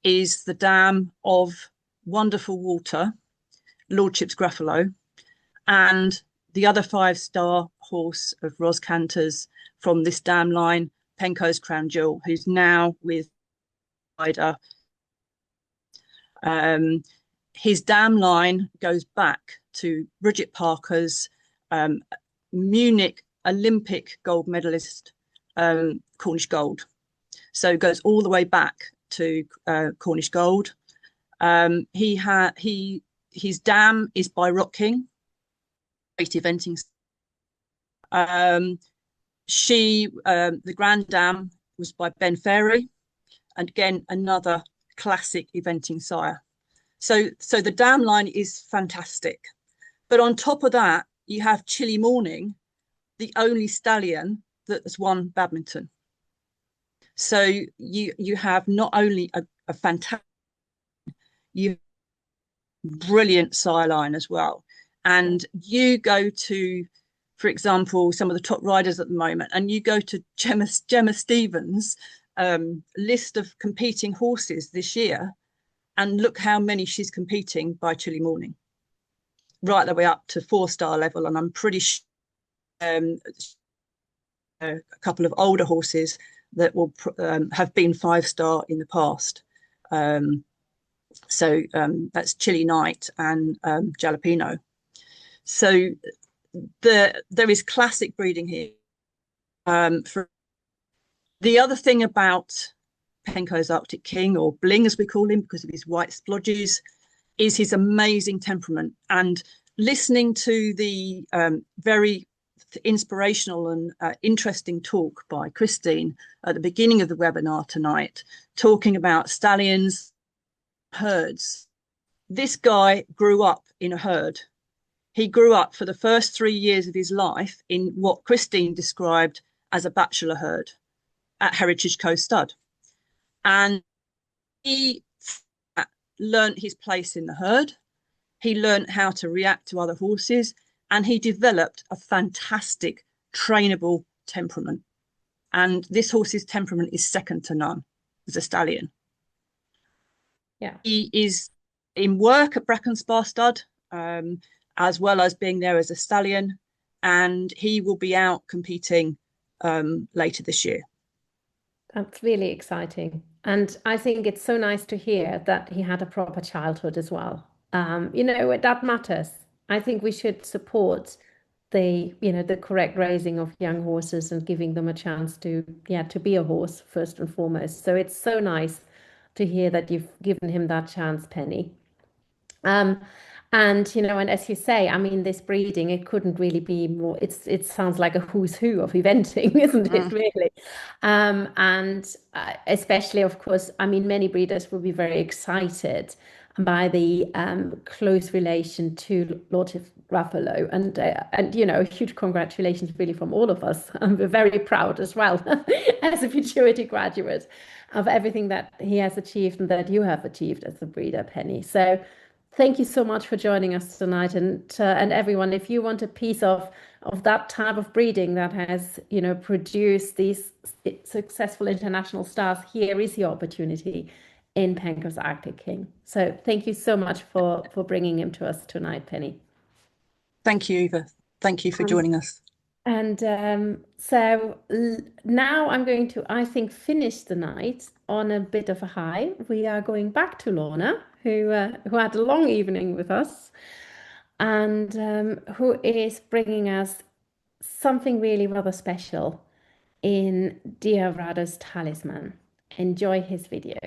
[SPEAKER 14] is the dam of Wonderful Water, Lordship's Gruffalo, and the other 5-star horse of Ros Cantor's from this dam line, Penco's Crown Jewel, who's now with Ida. His dam line goes back to Bridget Parker's Munich Olympic gold medalist, Cornish Gold. So it goes all the way back to Cornish Gold. His dam is by Rock King, great eventing. The Grand Dam was by Ben Ferry, and again another classic eventing sire. So the dam line is fantastic. But on top of that, you have Chilly Morning, the only stallion that has won badminton. So you have not only a fantastic, you brilliant sire line as well. And you go to, for example, some of the top riders at the moment, and you go to Gemma Stevens' list of competing horses this year, and look how many she's competing by Chilly Morning, right the way up to 4-star level. And I'm pretty sure a couple of older horses that will have been 5-star in the past. So that's Chilly Night and Jalapeno. So there is classic breeding here. The other thing about Penco's Arctic King, or Bling as we call him because of his white splodges, is his amazing temperament. And listening to the very inspirational and interesting talk by Christine at the beginning of the webinar tonight, talking about stallions, herds. This guy grew up in a herd. He grew up for the first 3 years of his life in what Christine described as a bachelor herd at Heritage Coast Stud. And he learned his place in the herd. He learned how to react to other horses, and he developed a fantastic trainable temperament. And this horse's temperament is second to none as a stallion.
[SPEAKER 1] Yeah.
[SPEAKER 14] He is in work at Bracken Spa Stud, as well as being there as a stallion, and he will be out competing later this year.
[SPEAKER 1] That's really exciting. And I think it's so nice to hear that he had a proper childhood as well. That matters. I think we should support the correct raising of young horses and giving them a chance to be a horse first and foremost. So it's so nice to hear that you've given him that chance, Penny. And and as you say, I mean, this breeding, it couldn't really be more. It sounds like a who's who of eventing, isn't it, really? And especially, of course, I mean, many breeders will be very excited by the close relation to Lord Ruffalo, and huge congratulations, really, from all of us. We're very proud as well, as a Futurity graduate, of everything that he has achieved and that you have achieved as a breeder, Penny. So. Thank you so much for joining us tonight, and everyone. If you want a piece of that type of breeding that has produced these successful international stars, here is your opportunity in Panko's Arctic King. So thank you so much for bringing him to us tonight, Penny.
[SPEAKER 14] Thank you, Eva. Thank you for joining us.
[SPEAKER 1] And so now I'm going to, I think, finish the night on a bit of a high. We are going back to Lorna, who had a long evening with us, and who is bringing us something really rather special in Diorado's Talisman. Enjoy his video.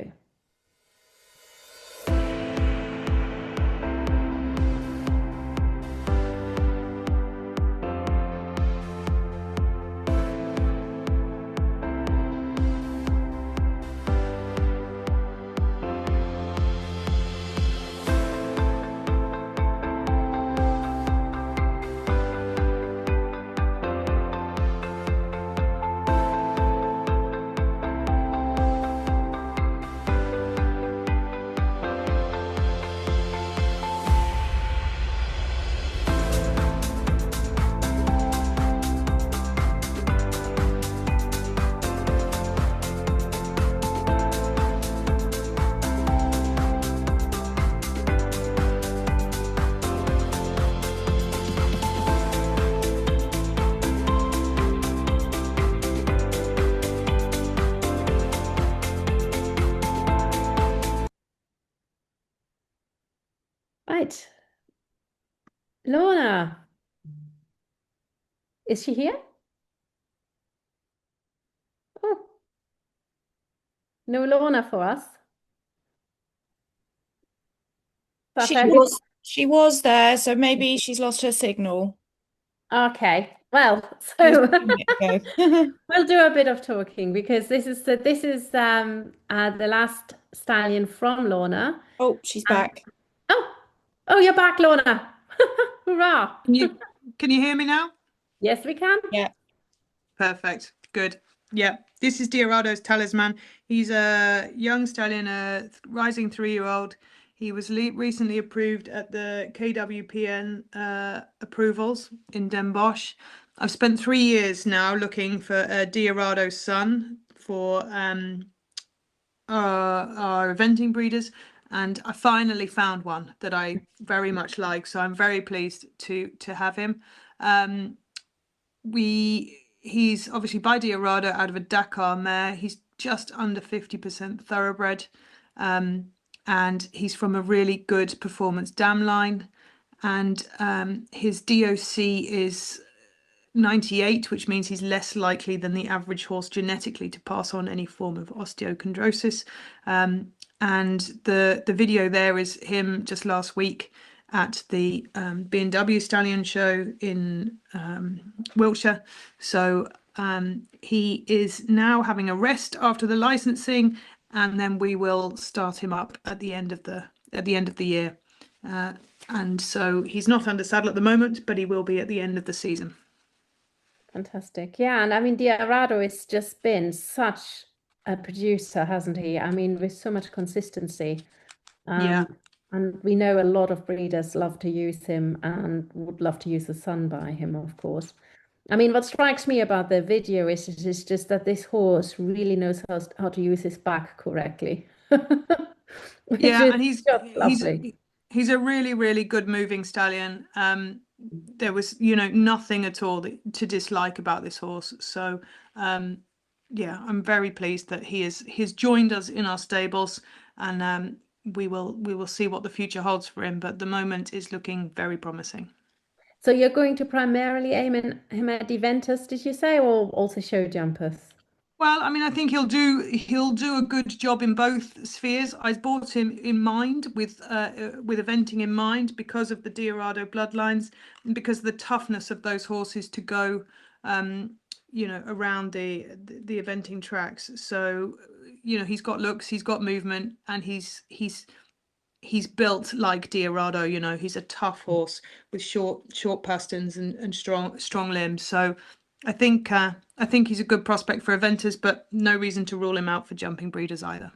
[SPEAKER 1] Right. Lorna, is she here? Oh, no Lorna for us.
[SPEAKER 7] She was there, so maybe she's lost her signal.
[SPEAKER 1] Okay. Well,
[SPEAKER 7] Just
[SPEAKER 1] so
[SPEAKER 7] a minute ago.
[SPEAKER 1] we'll do a bit of talking because this is the last stallion from Lorna.
[SPEAKER 7] Oh, she's back.
[SPEAKER 1] Oh, you're back, Lorna. Hurrah.
[SPEAKER 9] Can you hear me now?
[SPEAKER 1] Yes, we can.
[SPEAKER 7] Yeah.
[SPEAKER 9] Perfect. Good. Yeah. This is Diorado's Talisman. He's a young stallion, a rising 3-year-old. He was recently approved at the KWPN approvals in Den Bosch. I've spent 3 years now looking for a Diorado son for our eventing breeders, and I finally found one that I very much like. So I'm very pleased to have him. He's obviously by Diorado out of a Dakar mare. He's just under 50% thoroughbred, and he's from a really good performance dam line, and his DOC is 98, which means he's less likely than the average horse genetically to pass on any form of osteochondrosis. And the video there is him just last week at the B&W Stallion show in Wiltshire. So he is now having a rest after the licensing, and then we will start him up at the end of the year. And so he's not under saddle at the moment, but he will be at the end of the season.
[SPEAKER 1] Fantastic. Yeah, and I mean, Diorado has just been such a producer, hasn't he? I mean, with so much consistency.
[SPEAKER 9] Yeah.
[SPEAKER 1] And we know a lot of breeders love to use him and would love to use the sun by him, of course. I mean, what strikes me about the video is just that this horse really knows how to use his back correctly. Which
[SPEAKER 9] Yeah,
[SPEAKER 1] is
[SPEAKER 9] and
[SPEAKER 1] just lovely.
[SPEAKER 9] he's a really, really good moving stallion. There was, nothing at all to dislike about this horse. So, yeah, I'm very pleased that he's joined us in our stables, and we will see what the future holds for him. But the moment is looking very promising.
[SPEAKER 1] So you're going to primarily aim him at eventers, did you say, or also show jumpers?
[SPEAKER 9] Well, I mean, I think he'll do a good job in both spheres. I bought him in mind with eventing in mind because of the Diorado bloodlines and because of the toughness of those horses to go, around the eventing tracks. So, he's got looks, he's got movement, and he's built like Diorado. He's a tough horse with short pasterns and strong limbs. So I think he's a good prospect for eventers, but no reason to rule him out for jumping breeders either.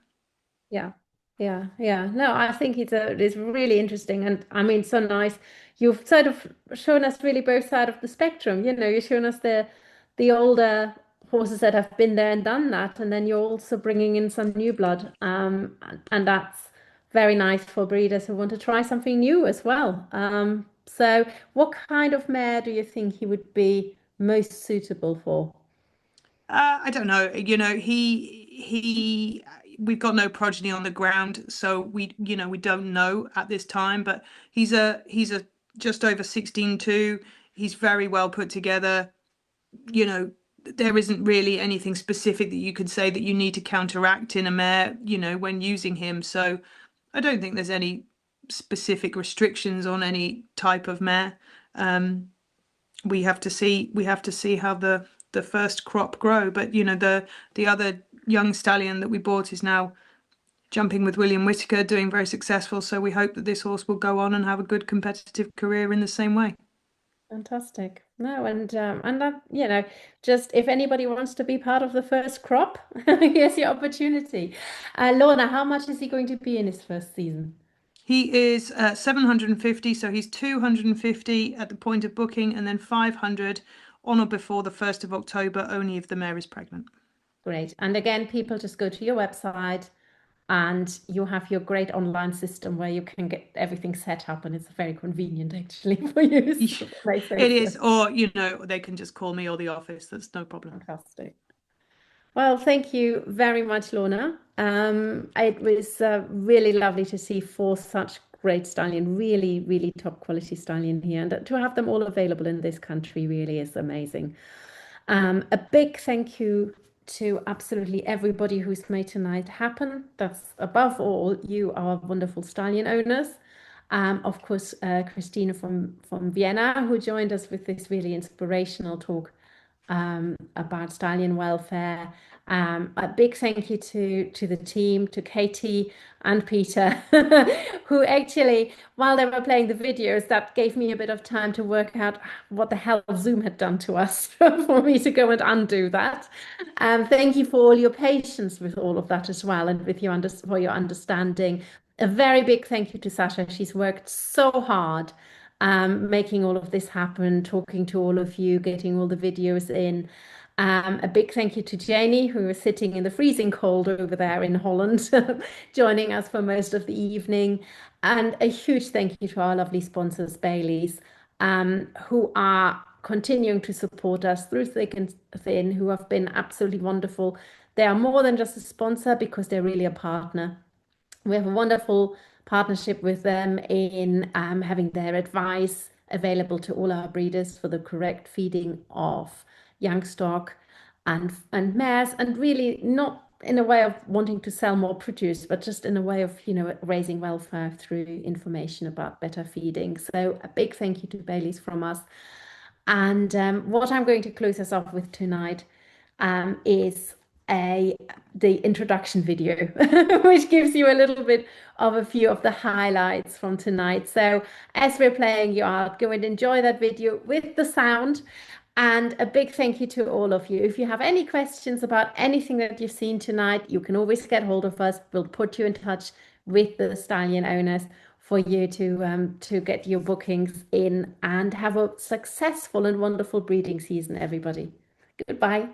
[SPEAKER 1] Yeah, yeah. No, I think it's really interesting, and I mean, so nice. You've sort of shown us really both sides of the spectrum. You've shown us the older horses that have been there and done that, and then you're also bringing in some new blood. And that's very nice for breeders who want to try something new as well. So what kind of mare do you think he would be most suitable for?
[SPEAKER 9] I don't know. We've got no progeny on the ground, so we don't know at this time. But he's a just over 16.2. He's very well put together. You know, there isn't really anything specific that you could say that you need to counteract in a mare, when using him. So I don't think there's any specific restrictions on any type of mare. We have to see how the first crop grow. But the other young stallion that we bought is now jumping with William Whitaker, doing very successful. So we hope that this horse will go on and have a good competitive career in the same way.
[SPEAKER 1] Fantastic. No, and that, just if anybody wants to be part of the first crop, here's your opportunity. Lorna, how much is he going to be in his first season?
[SPEAKER 9] He is 750, so he's 250 at the point of booking, and then 500 on or before the 1st of October, only if the mare is pregnant.
[SPEAKER 1] Great. And again, people just go to your website and you have your great online system where you can get everything set up, and it's very convenient actually for you.
[SPEAKER 9] It is, or they can just call me or the office. That's no problem.
[SPEAKER 1] Fantastic. Well, thank you very much, Lorna. It was really lovely to see four such great stallion, really, really top quality stallion here, and to have them all available in this country really is amazing. A big thank you to absolutely everybody who's made tonight happen. That's above all, you are wonderful stallion owners. Of course, Christina from Vienna, who joined us with this really inspirational talk about stallion welfare. A big thank you to the team, to Katie and Peter, who actually, while they were playing the videos, that gave me a bit of time to work out what the hell Zoom had done to us for me to go and undo that. Thank you for all your patience with all of that as well, and with for your understanding. A very big thank you to Sasha. She's worked so hard making all of this happen, talking to all of you, getting all the videos in. A big thank you to Janie, who is sitting in the freezing cold over there in Holland, joining us for most of the evening. And a huge thank you to our lovely sponsors, Bailey's, who are continuing to support us through thick and thin, who have been absolutely wonderful. They are more than just a sponsor because they're really a partner. We have a wonderful partnership with them in having their advice available to all our breeders for the correct feeding of young stock and mares, and really not in a way of wanting to sell more produce, but just in a way of raising welfare through information about better feeding. So a big thank you to Bailey's from us. And what I'm going to close us off with tonight is the introduction video, which gives you a little bit of a few of the highlights from tonight. So as we're playing you out, go and enjoy that video with the sound. And a big thank you to all of you. If you have any questions about anything that you've seen tonight, you can always get hold of us. We'll put you in touch with the stallion owners for you to get your bookings in and have a successful and wonderful breeding season, everybody. Goodbye.